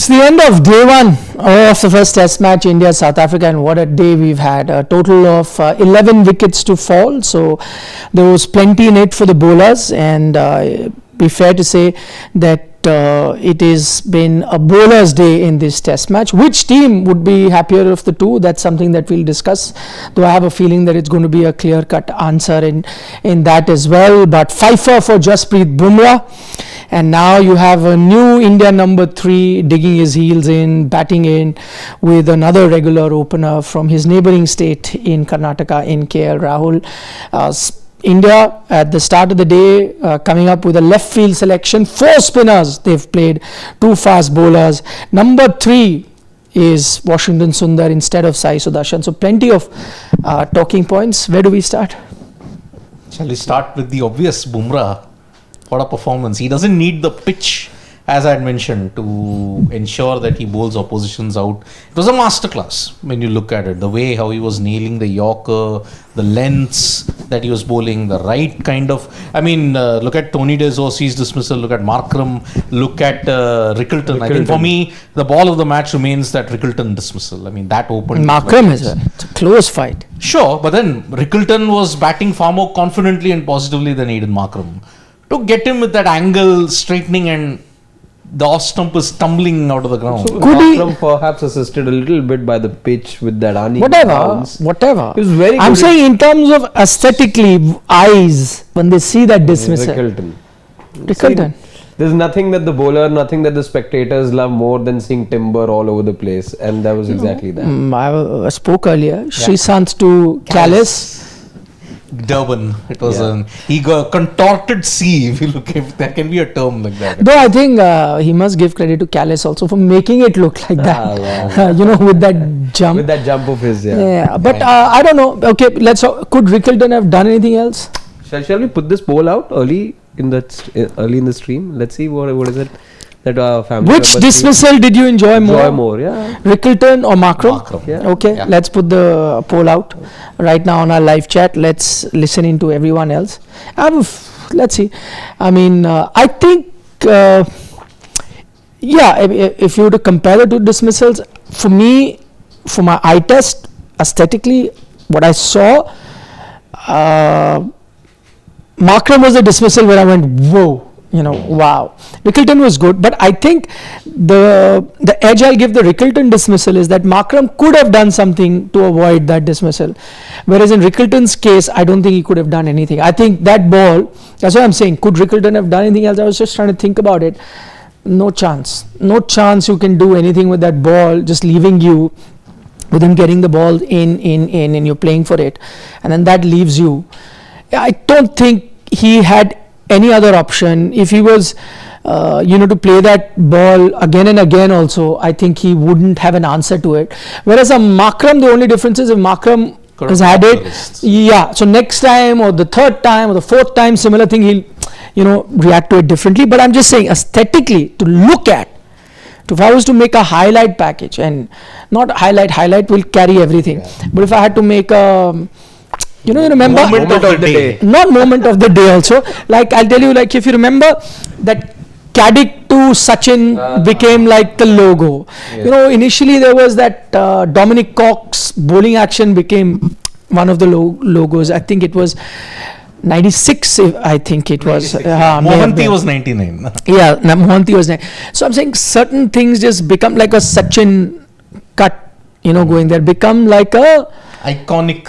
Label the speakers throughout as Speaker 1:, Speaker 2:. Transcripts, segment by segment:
Speaker 1: It's the end of day one of the first test match, India-South Africa, and what a day we've had. A total of 11 wickets to fall, so there was plenty in it for the bowlers, and be fair to say that it has been a bowler's day in this test match. Which team would be happier of the two? That's something that we'll discuss, though I have a feeling that it's going to be a clear-cut answer in that as well. But fifer for Jasprit Bumrah. And now you have a new India number 3 digging his heels in, batting in with another regular opener from his neighbouring state in Karnataka in KL Rahul. India at the start of the day coming up with a left field selection, 4 spinners they've played, 2 fast bowlers. Number 3 is Washington Sundar instead of Sai Sudarshan. So plenty of talking points. Where do we start?
Speaker 2: Shall we start with the obvious? Bumrah? What a performance. He doesn't need the pitch, as I had mentioned, to ensure that he bowls oppositions out. It was a masterclass when you look at it. The way how he was nailing the Yorker, the lengths that he was bowling, the right kind of... I mean, look at Tony De Zossi's dismissal, look at Markram, look at Rickleton. I think for me, the ball of the match remains that Rickleton dismissal. I mean, that opened...
Speaker 1: Markram as well. It's a close fight.
Speaker 2: Sure, but then Rickleton was batting far more confidently and positively than Aiden Markram. To get him with that angle straightening and the off stump is tumbling out of the ground.
Speaker 3: So Markram perhaps assisted a little bit by the pitch with that
Speaker 1: Whatever.
Speaker 3: It was very
Speaker 1: I'm
Speaker 3: good.
Speaker 1: saying in terms of aesthetically, eyes, when they see that dismissal.
Speaker 3: Rickleton. There's nothing that the bowler, nothing that the spectators love more than seeing timber all over the place. And that was exactly that.
Speaker 1: I spoke earlier. Srisant to Callis.
Speaker 2: Durban. It was he got contorted sea, if you look, if there can be a term like that.
Speaker 1: Though I think he must give credit to Callis also for making it look like that. With that jump.
Speaker 3: With that jump of his,
Speaker 1: but I don't know. Okay, could Rickleton have done anything else?
Speaker 3: Shall we put this poll out early in the stream? Let's see what is it that family.
Speaker 1: Which dismissal did you enjoy more?
Speaker 3: Yeah.
Speaker 1: Rickleton or Markram?
Speaker 3: Yeah.
Speaker 1: Okay, let's put the poll out right now on our live chat. Let's listen into everyone else. Let's see. I mean, I think, if you were to compare the two dismissals, for me, for my eye test, aesthetically, what I saw, Markram was the dismissal where I went, whoa. Wow. Rickleton was good, but I think the edge I'll give the Rickleton dismissal is that Markram could have done something to avoid that dismissal. Whereas in Rickleton's case, I don't think he could have done anything. I think that ball, that's what I'm saying. Could Rickleton have done anything else? I was just trying to think about it. No chance. No chance you can do anything with that ball, just leaving you with him getting the ball in, and you're playing for it. And then that leaves you. I don't think he had any other option. If he was to play that ball again and again also, I think he wouldn't have an answer to it. Whereas a Markram, the only difference is if Markram has had it, so next time or the third time or the fourth time, similar thing, he'll react to it differently. But I'm just saying, aesthetically, to look at, if I was to make a highlight package, and not highlight will carry everything, but if I had to make a you remember
Speaker 2: moment of the day.
Speaker 1: Not moment of the day also. Like I'll tell you, like if you remember that Caddick to Sachin became like the logo. Yes. Initially there was that Dominic Cox bowling action became one of the logos. I think it was 96. I think it was.
Speaker 2: Mohanty was 99.
Speaker 1: Mohanty was 99. So I'm saying certain things just become like a Sachin cut. Going there, become like a
Speaker 2: iconic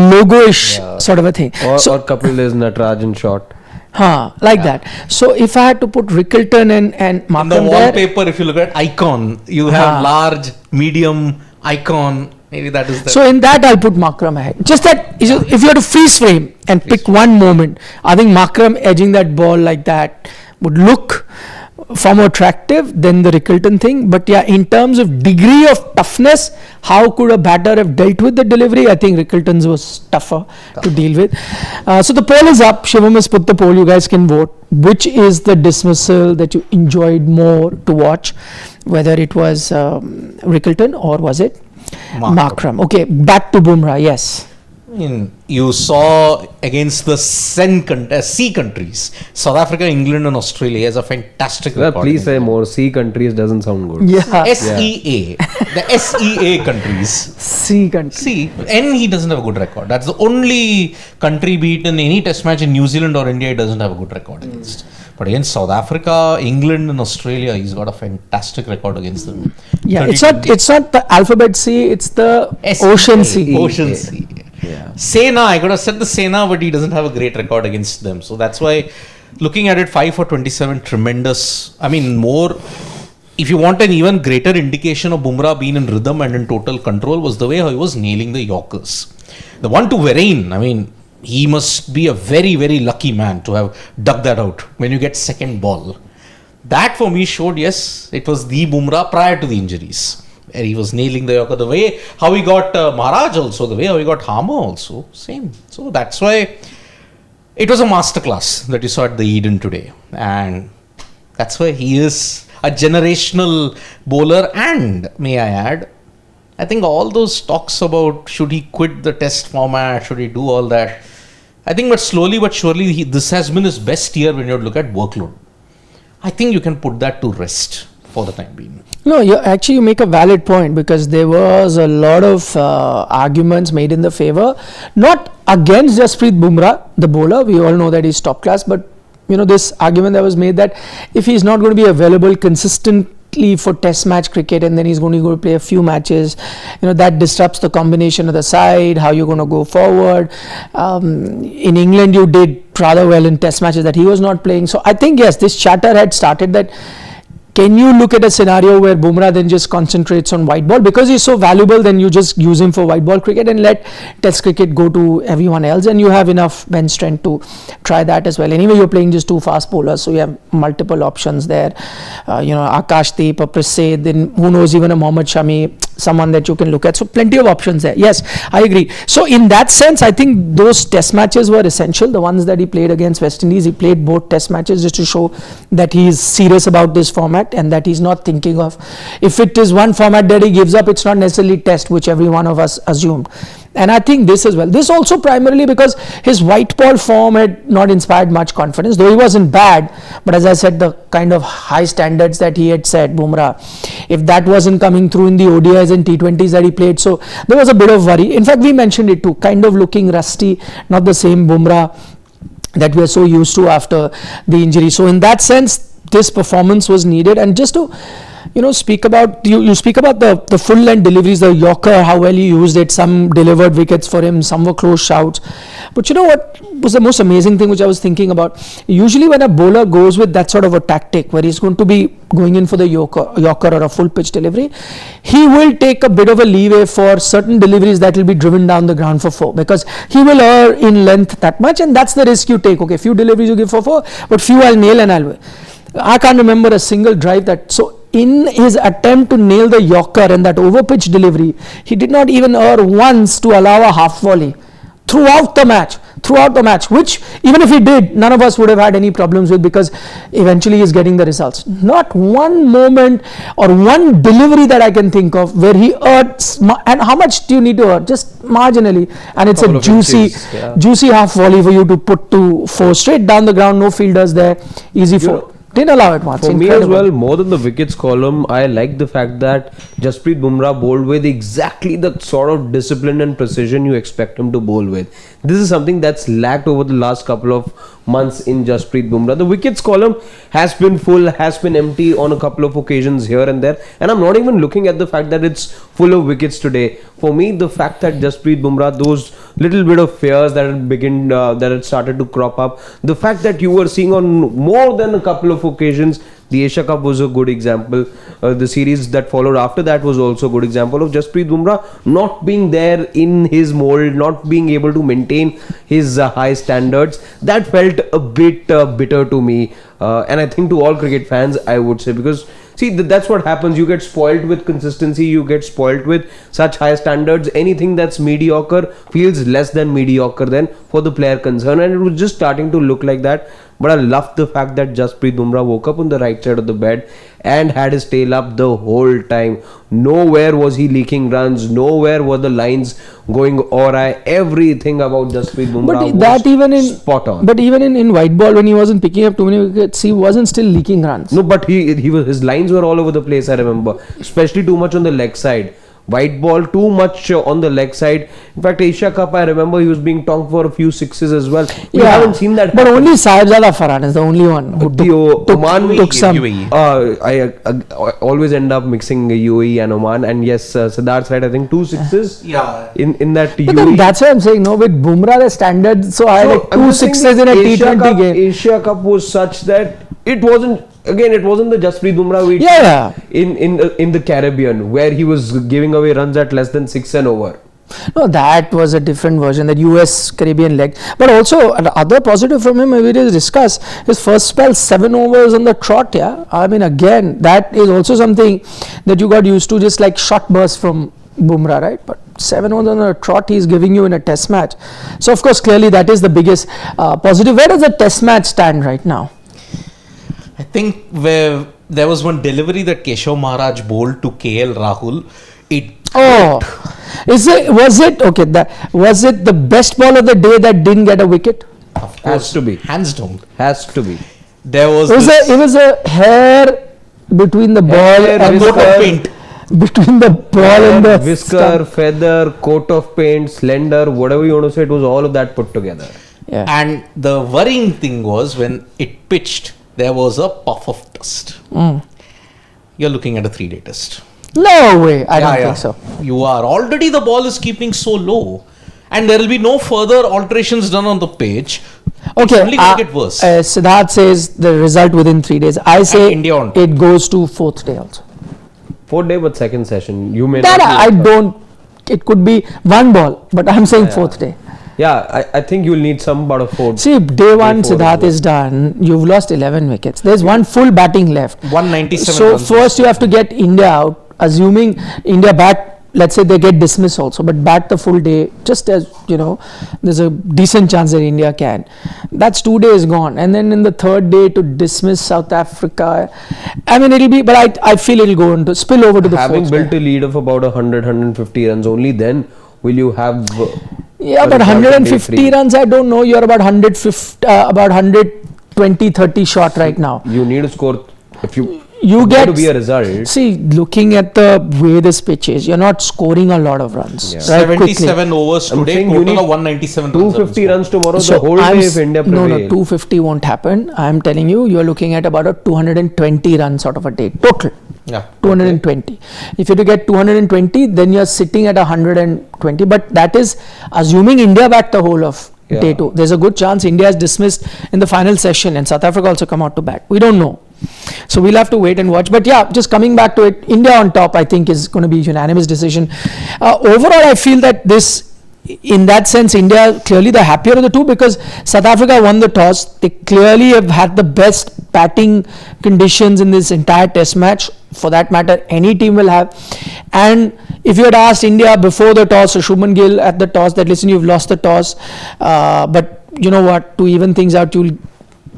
Speaker 1: logo-ish sort of a thing.
Speaker 3: Or coupled is Natarajan shot.
Speaker 1: That. So if I had to put Rickleton and Markram
Speaker 2: in the wallpaper, if you look at icon, you have large, medium, icon. Maybe that is the...
Speaker 1: So in that I'll put Markram ahead. Just that if you had to freeze frame and pick one moment, I think Markram edging that ball like that would look far more attractive than the Rickleton thing. But in terms of degree of toughness, how could a batter have dealt with the delivery? I think Rickleton's was tougher to deal with. So the poll is up. Shivam has put the poll. You guys can vote. Which is the dismissal that you enjoyed more to watch? Whether it was Rickleton or was it Markram? Okay, back to Bumrah. Yes.
Speaker 2: I mean, you saw against the C countries, South Africa, England, and Australia, has a fantastic record.
Speaker 3: Please say more. C countries doesn't sound good.
Speaker 1: Yeah.
Speaker 2: SEA, the SEA countries.
Speaker 1: C country.
Speaker 2: See, N he doesn't have a good record. That's the only country beaten any test match in New Zealand or India he doesn't have a good record against. But against South Africa, England, and Australia, he's got a fantastic record against them.
Speaker 1: Yeah, it's not the alphabet C, it's the ocean C.
Speaker 2: Ocean C.
Speaker 3: Yeah.
Speaker 2: Sena, I could have said the Sena, but he doesn't have a great record against them. So that's why, looking at it, 5 for 27, tremendous. I mean, more. If you want an even greater indication of Bumrah being in rhythm and in total control, was the way how he was nailing the Yorkers. The one to Varane, I mean, he must be a very, very lucky man to have dug that out when you get second ball. That for me showed, yes, it was the Bumrah prior to the injuries. And he was nailing the Yorker. The way how he got Maharaj also, the way how he got Harmer also, same. So that's why it was a masterclass that you saw at the Eden today. And that's why he is a generational bowler. And may I add, I think all those talks about should he quit the test format, should he do all that, I think but slowly but surely this has been his best year when you look at workload. I think you can put that to rest for the time being.
Speaker 1: No, you make a valid point, because there was a lot of arguments made in the favor, not against Jasprit Bumrah, the bowler. We all know that he's top class, but this argument that was made that if he's not going to be available consistently for test match cricket and then he's going to go play a few matches, that disrupts the combination of the side, how you're going to go forward. In England, you did rather well in test matches that he was not playing. So I think, yes, this chatter had started that. Can you look at a scenario where Bumrah then just concentrates on white ball? Because he's so valuable, then you just use him for white ball cricket and let test cricket go to everyone else, and you have enough bench strength to try that as well. Anyway, you're playing just two fast bowlers, so you have multiple options there. Akashdeep, a Prasad, then who knows, even a Mohammad Shami, someone that you can look at. So plenty of options there. Yes, I agree. So in that sense, I think those test matches were essential. The ones that he played against West Indies, he played both test matches just to show that he is serious about this format, and that he's not thinking of, if it is one format that he gives up, it's not necessarily test, which every one of us assumed. And I think this as well. This also primarily because his white ball form had not inspired much confidence, though he wasn't bad. But as I said, the kind of high standards that he had set, Bumrah, if that wasn't coming through in the ODIs and T20s that he played, so there was a bit of worry. In fact, we mentioned it too, kind of looking rusty, not the same Bumrah that we are so used to after the injury. So in that sense, this performance was needed. And just to speak about, you speak about the full length deliveries, the Yorker, how well he used it, some delivered wickets for him, some were close shouts. But what was the most amazing thing which I was thinking about? Usually when a bowler goes with that sort of a tactic where he's going to be going in for the Yorker or a full pitch delivery, he will take a bit of a leeway for certain deliveries that will be driven down the ground for 4, because he will err in length that much, and that's the risk you take. Okay, few deliveries you give for 4, but few I'll nail and I'll win. I can't remember a single drive that. So in his attempt to nail the Yorker and that over pitch delivery, he did not even err once to allow a half volley throughout the match, which even if he did, none of us would have had any problems with, because eventually he's getting the results. Not one moment or one delivery that I can think of where he erred. And how much do you need to err? Just marginally, and it's a juicy half volley for you to put to 4 straight down the ground, no fielders there, easy 4. Didn't allow it once.
Speaker 3: For me as well, more than the wickets column, I like the fact that Jasprit Bumrah bowled with exactly the sort of discipline and precision you expect him to bowl with. This is something that's lacked over the last couple of months in Jasprit Bumrah. The wickets column has been full, has been empty on a couple of occasions here and there, and I'm not even looking at the fact that it's full of wickets today. For me, the fact that Jasprit Bumrah, those little bit of fears that had started to crop up, the fact that you were seeing on more than a couple of occasions, the Asia Cup was a good example. The series that followed after that was also a good example of Jasprit Bumrah not being there in his mold, not being able to maintain his high standards. That felt a bit bitter to me, and I think to all cricket fans, I would say, because see, that's what happens. You get spoiled with consistency, you get spoiled with such high standards. Anything that's mediocre feels less than mediocre then for the player concerned, and it was just starting to look like that. But I love the fact that Jasprit Bumrah woke up on the right side of the bed and had his tail up the whole time. Nowhere was he leaking runs. Nowhere were the lines going awry. Everything about Jasprit Bumrah
Speaker 1: But that
Speaker 3: was
Speaker 1: even in
Speaker 3: spot on.
Speaker 1: But even in white ball, when he wasn't picking up too many wickets, he wasn't still leaking runs.
Speaker 3: No, but his lines were all over the place. I remember, especially too much on the leg side. White ball, too much on the leg side. In fact, Asia Cup, I remember he was being tonked for a few sixes as well. We haven't seen that.
Speaker 1: But
Speaker 3: happen.
Speaker 1: only Sahibzada Farhan is the only one who
Speaker 3: Oman
Speaker 1: took some.
Speaker 2: UAE.
Speaker 3: I always end up mixing UAE and Oman, and yes, Siddharth said I think 2 sixes.
Speaker 2: Yeah.
Speaker 3: In that
Speaker 1: But then
Speaker 3: UAE.
Speaker 1: that's what I'm saying. No, with Bumrah the standard, so I like
Speaker 3: I'm
Speaker 1: 2
Speaker 3: just saying
Speaker 1: sixes in a
Speaker 3: Asia
Speaker 1: T20
Speaker 3: Cup,
Speaker 1: game.
Speaker 3: Asia Cup was such that it wasn't. Again, it wasn't the Jasprit Bumrah we
Speaker 1: Yeah.
Speaker 3: in the Caribbean where he was giving away runs at less than 6 and over.
Speaker 1: No, that was a different version, that US Caribbean leg. But also, another positive from him, we did discuss his first spell, 7 overs on the trot. Yeah, I mean, again, that is also something that you got used to, just like shot burst from Bumrah, right? But 7 overs on a trot he's giving you in a test match. So, of course, clearly that is the biggest positive. Where does the test match stand right now?
Speaker 2: I think where there was one delivery that Keshav Maharaj bowled to KL Rahul.
Speaker 1: Was it the best ball of the day that didn't get a wicket?
Speaker 2: Of course,
Speaker 3: Has to be.
Speaker 2: hands down.
Speaker 3: Has to be.
Speaker 2: There was
Speaker 1: It was a hair between the ball
Speaker 3: Hair,
Speaker 1: and
Speaker 2: coat
Speaker 3: whisker,
Speaker 2: of paint.
Speaker 1: between the ball and the
Speaker 3: whisker,
Speaker 1: stump.
Speaker 3: feather, coat of paint, slender, whatever you want to say, it was all of that put together.
Speaker 1: Yeah.
Speaker 2: And the worrying thing was when it pitched, there was a puff of dust. You're looking at a 3-day test.
Speaker 1: No way, I don't think so.
Speaker 2: You are. Already the ball is keeping so low. And there will be no further alterations done on the pitch. It's
Speaker 1: Okay,
Speaker 2: only going to get worse.
Speaker 1: Siddharth says the result within 3 days. I say
Speaker 2: India on top.
Speaker 1: it goes to 4th day also.
Speaker 3: 4th day, but second session. You may
Speaker 1: That
Speaker 3: not
Speaker 1: I
Speaker 3: be-
Speaker 1: don't. It could be one ball, but I'm saying 4th day.
Speaker 3: Yeah, I think you'll need some about a 4th.
Speaker 1: See, day one,
Speaker 3: four
Speaker 1: Siddharth
Speaker 3: as well.
Speaker 1: is done. You've lost 11 wickets. There's one full batting left.
Speaker 2: 197
Speaker 1: So
Speaker 2: runs.
Speaker 1: first you have to get India out, assuming India bat, let's say they get dismissed also, but bat the full day, just as, there's a decent chance that India can. That's 2 days gone. And then in the 3rd day to dismiss South Africa, I mean, it'll be, but I feel it'll go into, spill over to the
Speaker 3: Having
Speaker 1: 4th
Speaker 3: built
Speaker 1: day.
Speaker 3: a lead of about 100-150 runs, only then will you have.
Speaker 1: Yeah,
Speaker 3: a
Speaker 1: but
Speaker 3: result on day
Speaker 1: 150
Speaker 3: three.
Speaker 1: runs, I don't know. You're about 150, about 120-30 shot right now.
Speaker 3: You need to score if you
Speaker 1: You
Speaker 3: want
Speaker 1: get
Speaker 3: to be a result.
Speaker 1: See, looking at the way this pitch is, you're not scoring a lot of runs.
Speaker 3: Yeah.
Speaker 1: Right, quickly.
Speaker 2: 77 overs
Speaker 3: I'm
Speaker 2: today,
Speaker 3: saying you
Speaker 2: total
Speaker 3: need
Speaker 2: of 197 runs.
Speaker 3: 250 runs tomorrow,
Speaker 1: So
Speaker 3: the whole
Speaker 1: I'm
Speaker 3: day if India
Speaker 1: no,
Speaker 3: prevail.
Speaker 1: 250 won't happen. I'm telling you, you're looking at about a 220 run sort of a day total.
Speaker 2: Yeah.
Speaker 1: 220. If you to get 220, then you're sitting at 120. But that is assuming India bat the whole of
Speaker 3: Yeah.
Speaker 1: day 2. There's a good chance India is dismissed in the final session and South Africa also come out to bat. We don't know. So we'll have to wait and watch. But yeah, just coming back to it, India on top, I think, is going to be a unanimous decision. Overall, I feel that this, in that sense, India clearly the happier of the two, because South Africa won the toss. They clearly have had the best batting conditions in this entire test match. For that matter, any team will have. And if you had asked India before the toss, or Shubman Gill at the toss, that listen, you've lost the toss, but you know what, to even things out, you'll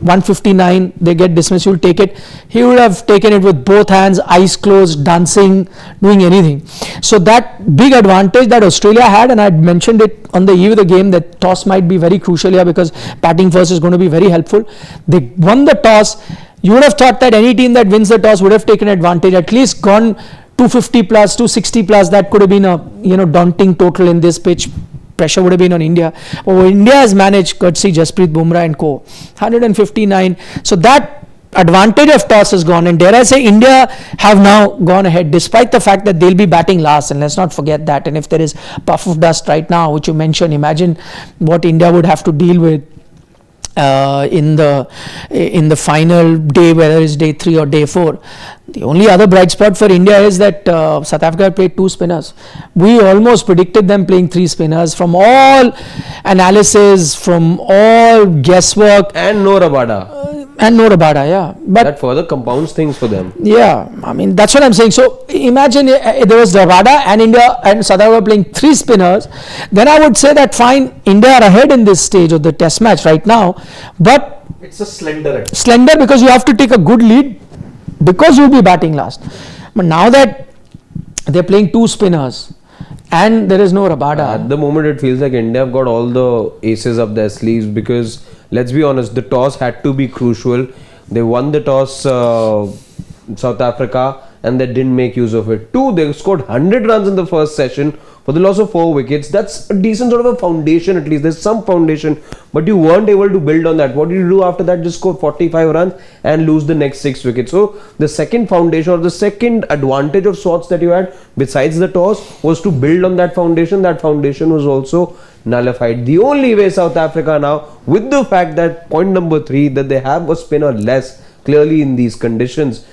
Speaker 1: 159, they get dismissed, you'll take it. He would have taken it with both hands, eyes closed, dancing, doing anything. So that big advantage that Australia had, and I mentioned it on the eve of the game, that toss might be very crucial here because batting first is going to be very helpful. They won the toss. You would have thought that any team that wins the toss would have taken advantage, at least gone 250 plus, 260 plus. That could have been a daunting total in this pitch. Pressure would have been on India. But India has managed, courtesy Jasprit Bumrah and co, 159. So that advantage of toss is gone, and dare I say, India have now gone ahead despite the fact that they'll be batting last, and let's not forget that. And if there is puff of dust right now, which you mentioned, imagine what India would have to deal with in the final day, whether it's day 3 or day 4. The only other bright spot for India is that South Africa played 2 spinners. We almost predicted them playing 3 spinners. From all analysis, from all guesswork,
Speaker 3: And no Rabada.
Speaker 1: and no Rabada, yeah. But
Speaker 3: That further compounds things for them.
Speaker 1: yeah, I mean, that's what I'm saying. So imagine there was Rabada and India and South Africa playing 3 spinners, then I would say that fine, India are ahead in this stage of the test match right now, but
Speaker 2: It's a slender.
Speaker 1: Slender because you have to take a good lead because you'll be batting last. But now that they're playing two spinners and there is no Rabada.
Speaker 3: At the moment, it feels like India have got all the aces up their sleeves because, let's be honest, the toss had to be crucial. They won the toss, South Africa, and they didn't make use of it. 2, they scored 100 runs in the first session for the loss of 4 wickets. That's a decent sort of a foundation, at least. There's some foundation, but you weren't able to build on that. What did you do after that? Just score 45 runs and lose the next 6 wickets. So the second foundation or the second advantage of sorts that you had besides the toss was to build on that foundation. That foundation was also nullified. The only way South Africa now, with the fact that point number 3, that they have a spinner less clearly in these conditions,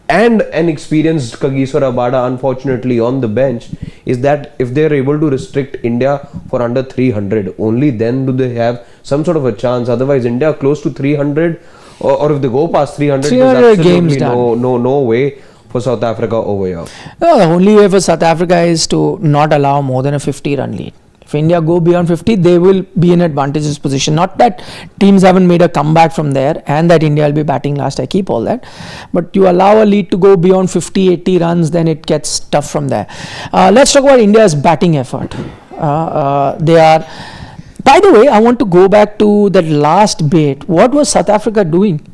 Speaker 3: and an experienced Kagiso Rabada unfortunately on the bench, is that if they are able to restrict India for under 300, only then do they have some sort of a chance. Otherwise, India close to 300, or if they go past 300, there's absolutely no way for South Africa over here.
Speaker 1: No, the only way for South Africa is to not allow more than a 50-run lead. If India go beyond 50, they will be in advantageous position. Not that teams haven't made a comeback from there and that India will be batting last. I keep all that. But you allow a lead to go beyond 50, 80 runs, then it gets tough from there. Let's talk about India's batting effort. They are... By the way, I want to go back to that last bait. What was South Africa doing?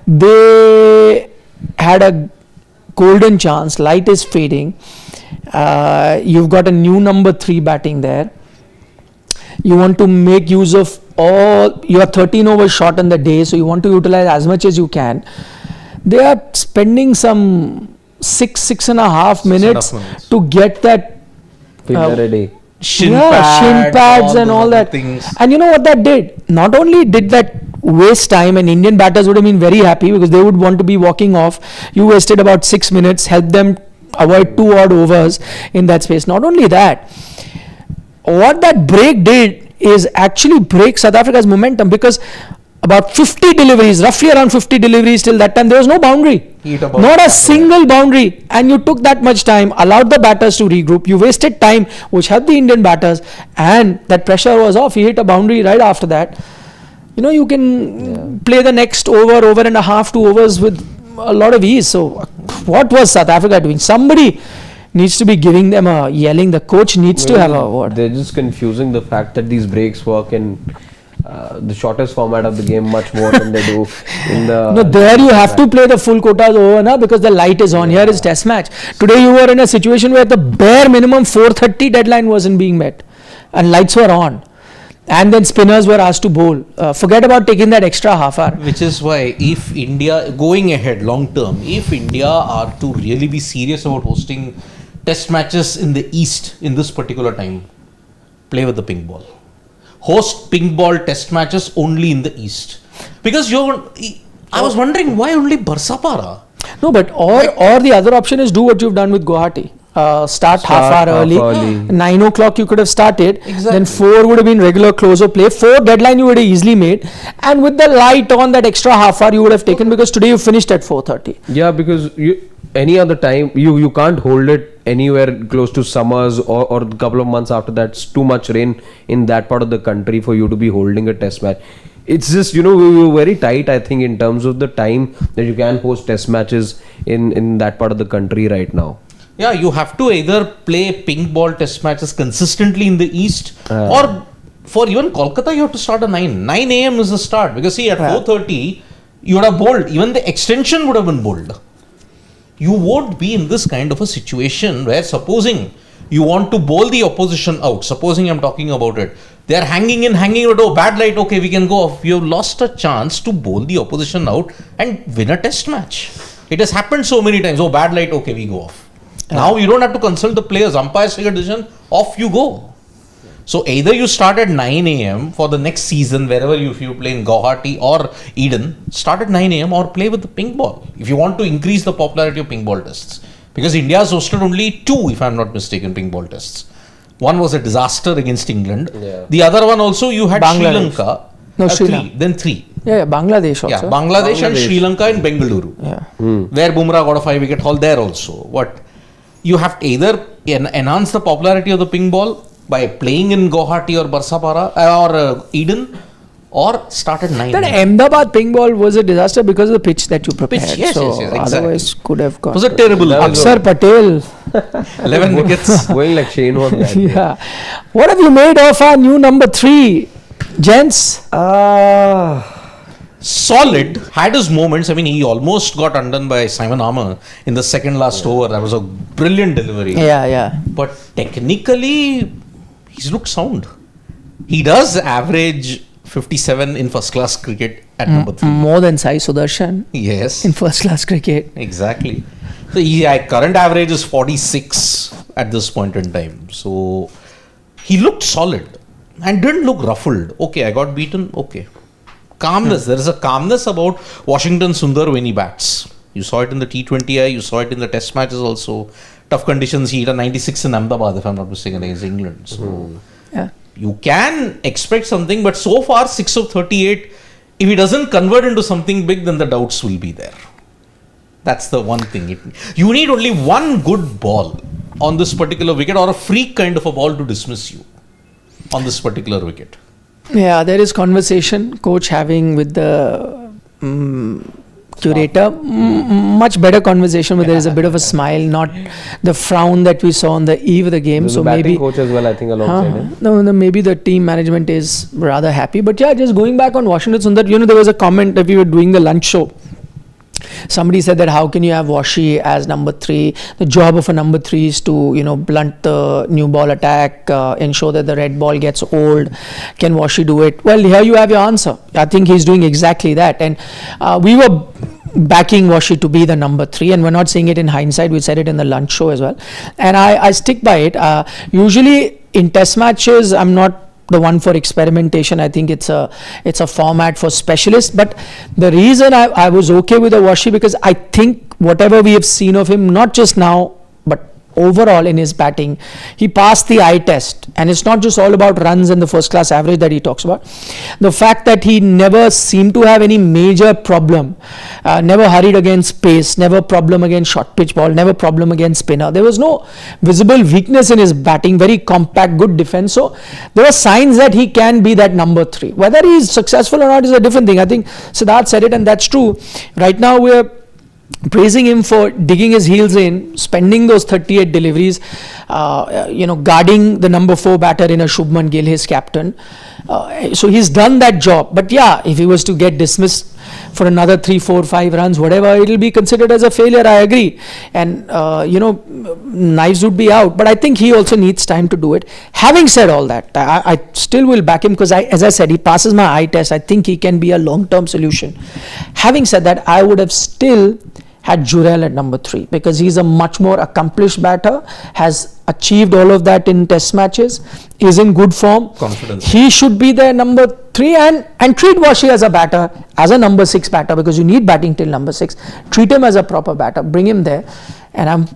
Speaker 1: They had a golden chance. Light is fading. You've got a new number 3 batting there. You want to make use of all, you have 13 overs shot in the day, so you want to utilize as much as you can. They are spending some 6.5 minutes to get that
Speaker 3: ready.
Speaker 1: shin pads and all that things. And you know what that did? Not only did that waste time, and Indian batters would have been very happy because they would want to be walking off. You wasted about 6 minutes, helped them avoid 2 odd overs in that space. Not only that, what that break did is actually break South Africa's momentum, because about 50 deliveries, roughly around 50 deliveries till that time, there was no boundary. Not a single boundary. And you took that much time, allowed the batters to regroup. You wasted time, which helped the Indian batters, and that pressure was off. He hit a boundary right after that. You know, you can play the next over and a half, 2 overs with a lot of ease. So what was South Africa doing? Somebody needs to be giving them a yelling. The coach needs to have a word.
Speaker 3: They're just confusing the fact that these breaks work in the shortest format of the game much more than they do in the...
Speaker 1: No, there you have to play the full quotas over now because the light is on. Here is test match. Today you were in a situation where the bare minimum 4:30 deadline wasn't being met and lights were on. And then spinners were asked to bowl. Forget about taking that extra half hour.
Speaker 2: Which is why, if India, going ahead long term, if India are to really be serious about hosting test matches in the East in this particular time, play with the pink ball. Host pink ball test matches only in the East. Because I was wondering why only Barsapara?
Speaker 1: No, but or the other option is do what you've done with Guwahati. Start half hour early. 9 o'clock you could have started.
Speaker 2: Exactly.
Speaker 1: Then 4 would have been regular closer play. 4 deadline you would have easily made. And with the light on, that extra half hour you would have taken, because today you finished at 4:30.
Speaker 3: Yeah, because any other time you can't hold it anywhere close to summers or a couple of months after that. It's too much rain in that part of the country for you to be holding a test match. It's just, we were very tight, I think, in terms of the time that you can host test matches in that part of the country right now.
Speaker 2: Yeah, you have to either play pink ball test matches consistently in the East, or for even Kolkata you have to start at 9 a.m. is the start, because see, at 4:30 you would have bowled, even the extension would have been bowled. You won't be in this kind of a situation where, supposing you want to bowl the opposition out, supposing I'm talking about it, they are hanging out, oh bad light, okay we can go off. You have lost a chance to bowl the opposition out and win a test match. It has happened so many times, oh bad light, okay we go off. Now you don't have to consult the players, umpires take a decision, off you go. So either you start at 9 a.m. for the next season, wherever if you play in Guwahati or Eden, start at 9 a.m. or play with the pink ball, if you want to increase the popularity of pink ball tests. Because India has hosted only 2, if I'm not mistaken, pink ball tests. One was a disaster against England. Yeah. The other one also you had Sri Lanka.
Speaker 1: No, Sri Lanka.
Speaker 2: Then 3.
Speaker 1: Yeah, Bangladesh also.
Speaker 2: Yeah, Bangladesh and Sri Lanka in Bengaluru. Yeah. Where Bumrah got a 5-wicket haul there also. What? You have to either enhance the popularity of the pink ball by playing in Guwahati or Barsapara or Eden, or start at 9.
Speaker 1: That Ahmedabad ping ball was a disaster because of the pitch that you prepared.
Speaker 2: yes,
Speaker 1: so
Speaker 2: exactly.
Speaker 1: Otherwise could have gone.
Speaker 2: It was a terrible
Speaker 3: That was
Speaker 1: Akshar Patel.
Speaker 2: 11 wickets.
Speaker 3: Going like Shane Warne that day.
Speaker 1: Yeah. What have you made of our new number 3, gents?
Speaker 2: Solid, had his moments. I mean, he almost got undone by Simon Armour in the second last over. That was a brilliant delivery.
Speaker 1: Yeah.
Speaker 2: But technically, he's looked sound. He does average 57 in first class cricket at number 3.
Speaker 1: More than Sai Sudarshan
Speaker 2: Yes,
Speaker 1: in first class cricket.
Speaker 2: exactly. So current average is 46 at this point in time. So he looked solid and didn't look ruffled. Okay, I got beaten. Okay. Calmness. There is a calmness about Washington Sundar when he bats. You saw it in the T20I, you saw it in the test matches also. Tough conditions. He hit a 96 in Ahmedabad, if I'm not mistaken, against England. So
Speaker 1: Yeah.
Speaker 2: you can expect something, but so far 6 of 38. If he doesn't convert into something big, then the doubts will be there. That's the one thing. You need only one good ball on this particular wicket, or a freak kind of a ball to dismiss you on this particular wicket.
Speaker 1: Yeah, there is conversation coach having with the curator. Much better conversation, but there is a bit of a smile, not the frown that we saw on the eve of the game.
Speaker 3: There's
Speaker 1: So
Speaker 3: a batting
Speaker 1: maybe
Speaker 3: coach as well, I think, alongside him.
Speaker 1: no, maybe the team management is rather happy. But yeah, just going back on Washington Sundar, there was a comment that we were doing the lunch show. Somebody said that how can you have Washi as number 3? The job of a number 3 is to, blunt the new ball attack, ensure that the red ball gets old. Can Washi do it? Well, here you have your answer. I think he's doing exactly that. And we were backing Washi to be the number 3, and we're not saying it in hindsight. We said it in the lunch show as well. And I stick by it. Usually in test matches, I'm not the one for experimentation. I think it's a format for specialists. But the reason I was okay with the Washi, because I think whatever we have seen of him, not just now, but overall in his batting, he passed the eye test. And it's not just all about runs and the first class average that he talks about. The fact that he never seemed to have any major problem, never hurried against pace, never problem against short pitch ball, never problem against spinner. There was no visible weakness in his batting, very compact, good defense. So there were signs that he can be that number 3. Whether he is successful or not is a different thing. I think Siddharth said it, and that's true. Right now we're praising him for digging his heels in, spending those 38 deliveries, guarding the number 4 batter in a Shubman Gill, his captain. So he's done that job. But yeah, if he was to get dismissed for another 3, 4, 5 runs, whatever, it will be considered as a failure. I agree. And, knives would be out. But I think he also needs time to do it. Having said all that, I still will back him because, as I said, he passes my eye test. I think he can be a long-term solution. Having said that, I would have still had Jurel at number 3 because he's a much more accomplished batter, has achieved all of that in test matches, is in good form.
Speaker 2: Confidence.
Speaker 1: He should be there number 3 and treat Washi as a batter, as a number 6 batter, because you need batting till number 6. Treat him as a proper batter, bring him there, and I'm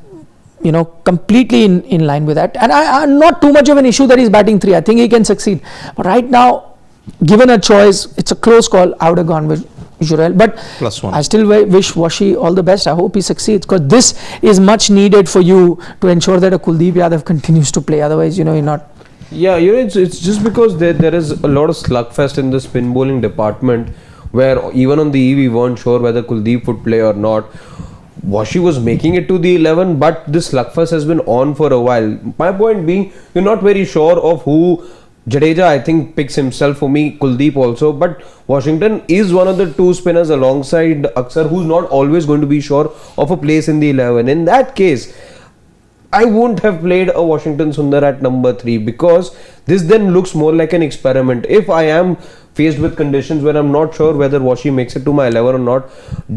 Speaker 1: completely in line with that. And I'm not too much of an issue that he's batting 3. I think he can succeed. But right now, given a choice, it's a close call. I would have gone with Jurel, but
Speaker 2: +1.
Speaker 1: I still wish Washi all the best. I hope he succeeds, because this is much needed for you to ensure that a Kuldeep Yadav continues to play. Otherwise, you're not.
Speaker 3: Yeah, it's just because there is a lot of slugfest in the spin bowling department, where even on the eve we weren't sure whether Kuldeep would play or not. Washi was making it to the 11, but this slugfest has been on for a while. My point being, you're not very sure of who. Jadeja, I think, picks himself for me, Kuldeep also, but Washington is one of the 2 spinners alongside Akshar who's not always going to be sure of a place in the 11. In that case, I wouldn't have played a Washington Sundar at number 3, because this then looks more like an experiment. If I am faced with conditions where I'm not sure whether Washi makes it to my 11 or not,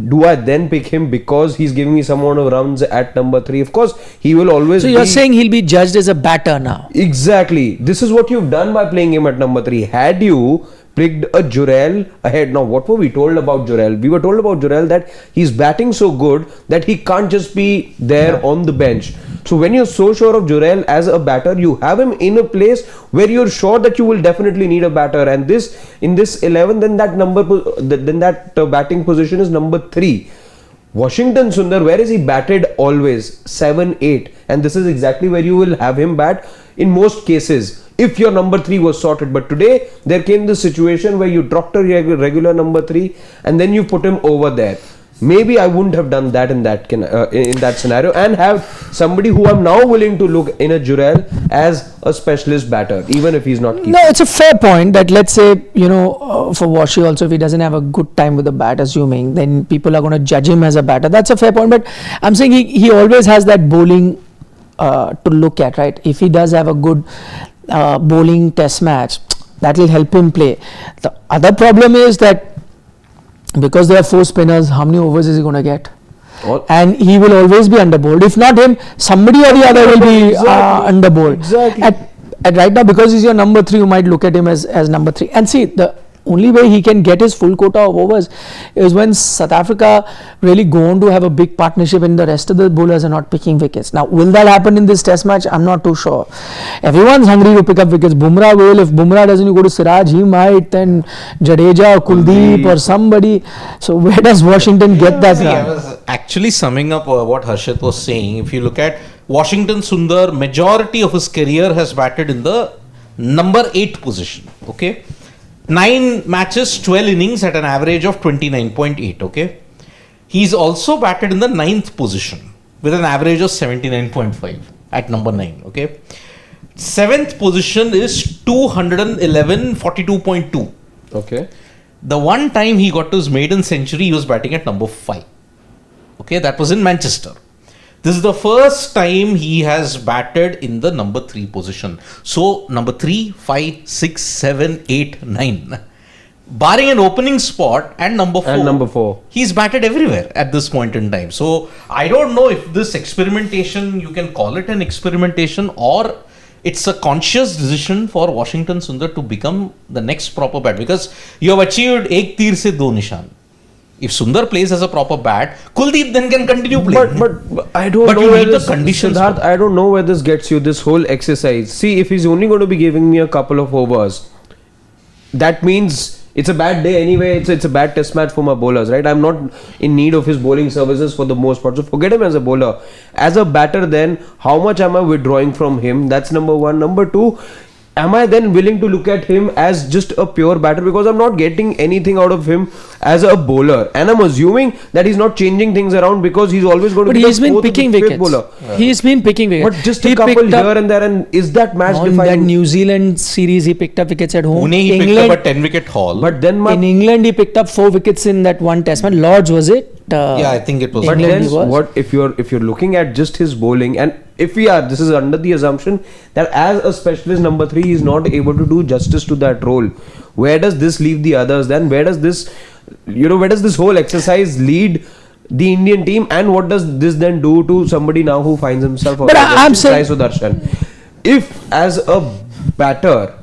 Speaker 3: do I then pick him because he's giving me some amount of runs at number 3? Of course, he will always
Speaker 1: So you're saying he'll be judged as a batter now?
Speaker 3: Exactly. This is what you've done by playing him at number 3. Had you picked a Jurel ahead. Now, what were we told about Jurel? We were told about Jurel that he's batting so good that he can't just be there on the bench. So when you're so sure of Jurel as a batter, you have him in a place where you're sure that you will definitely need a batter. And in this 11, then that batting position is number 3. Washington Sundar, where is he batted always? 7-8. And this is exactly where you will have him bat in most cases. if your number 3 was sorted. But today there came this situation where you dropped a regular number 3 and then you put him over there. Maybe I wouldn't have done that in that scenario, and have somebody who I'm now willing to look in a Jurel as a specialist batter, even if he's not keeping.
Speaker 1: No, it's a fair point that, let's say, for Washi also, if he doesn't have a good time with the bat, assuming, then people are going to judge him as a batter. That's a fair point. But I'm saying he always has that bowling to look at, right? If he does have a good bowling test match, that will help him play. The other problem is that because there are 4 spinners, how many overs is he going to get? And he will always be underbowled. If not him, somebody or the other will be underbowled.
Speaker 3: Exactly.
Speaker 1: At right now, because he's your number 3, you might look at him as number 3. And see, the only way he can get his full quota of overs is when South Africa really go on to have a big partnership and the rest of the bowlers are not picking wickets. Now, will that happen in this test match? I'm not too sure. Everyone's hungry to pick up wickets. Bumrah will. If Bumrah doesn't go to Siraj, he might. Then Jadeja or Kuldeep or somebody. So where does Washington get that
Speaker 2: See, I
Speaker 1: run?
Speaker 2: was actually summing up what Harshit was saying. If you look at Washington Sundar, majority of his career has batted in the number 8 position. Okay. 9 matches, 12 innings at an average of 29.8. Okay. He's also batted in the 9th position with an average of 79.5 at number 9. Okay. 7th position is 211, 42.2.
Speaker 3: Okay.
Speaker 2: The one time he got to his maiden century, he was batting at number 5. Okay, that was in Manchester. This is the first time he has batted in the number 3 position. So, number 3, 5, 6, 7, 8, 9. Barring an opening spot and number 4. He's batted everywhere at this point in time. So, I don't know if this experimentation, you can call it an experimentation, or it's a conscious decision for Washington Sundar to become the next proper bat, because you have achieved ek tir se do nishan. If Sundar plays as a proper bat, Kuldeep then can continue playing.
Speaker 3: But I don't
Speaker 2: But
Speaker 3: know
Speaker 2: you
Speaker 3: where
Speaker 2: need the
Speaker 3: this,
Speaker 2: conditions
Speaker 3: Siddharth,
Speaker 2: for-
Speaker 3: I don't know where this gets you, this whole exercise. See, if he's only going to be giving me a couple of overs, that means it's a bad day anyway. It's a bad test match for my bowlers, right? I'm not in need of his bowling services for the most part. So forget him as a bowler. As a batter, then how much am I withdrawing from him? That's number 1. Number 2, am I then willing to look at him as just a pure batter, because I'm not getting anything out of him as a bowler, and I'm assuming that he's not changing things around because he's always going to
Speaker 1: But
Speaker 3: be
Speaker 1: he's
Speaker 3: the
Speaker 1: been
Speaker 3: fourth or
Speaker 1: picking
Speaker 3: fifth
Speaker 1: wickets.
Speaker 3: bowler.
Speaker 1: He's been picking wickets.
Speaker 3: But just
Speaker 1: He
Speaker 3: a couple
Speaker 1: picked up
Speaker 3: here and there, and is that match
Speaker 1: on that
Speaker 3: defining?
Speaker 1: New Zealand series, he picked up wickets at home.
Speaker 2: Pune, he picked up a 10-wicket haul.
Speaker 3: But then
Speaker 1: In England, he picked up 4 wickets in that one test match. Lords, was it?
Speaker 2: yeah, I think it was.
Speaker 3: But
Speaker 1: England
Speaker 3: then
Speaker 1: he was.
Speaker 3: what if you're looking at just his bowling, and if we are, this is under the assumption that as a specialist number 3 he is not able to do justice to that role, where does this leave the others then? Where does this whole exercise lead the Indian team, and what does this then do to somebody now who finds himself
Speaker 1: But I'm saying-
Speaker 3: Sai Sudarshan? If as a batter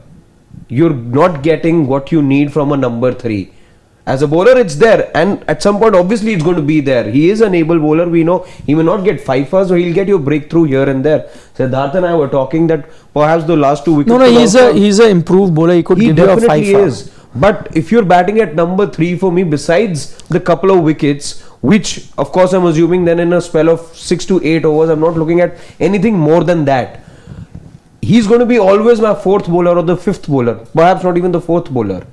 Speaker 3: you're not getting what you need from a number 3, as a bowler it's there, and at some point obviously it's going to be there. He is an able bowler, we know. He may not get 5 first, or he'll get your breakthrough here and there. Siddharth and I were talking that perhaps the last 2 wickets.
Speaker 1: No, he's a improved bowler. He could
Speaker 3: He
Speaker 1: give you a 5
Speaker 3: definitely is. But if you're batting at number 3 for me, besides the couple of wickets, which of course I'm assuming then in a spell of 6 to 8 overs, I'm not looking at anything more than that. He's going to be always my 4th bowler or the 5th bowler, perhaps not even the 4th bowler.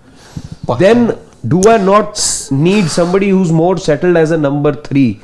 Speaker 3: Then do I not need somebody who's more settled as a number 3?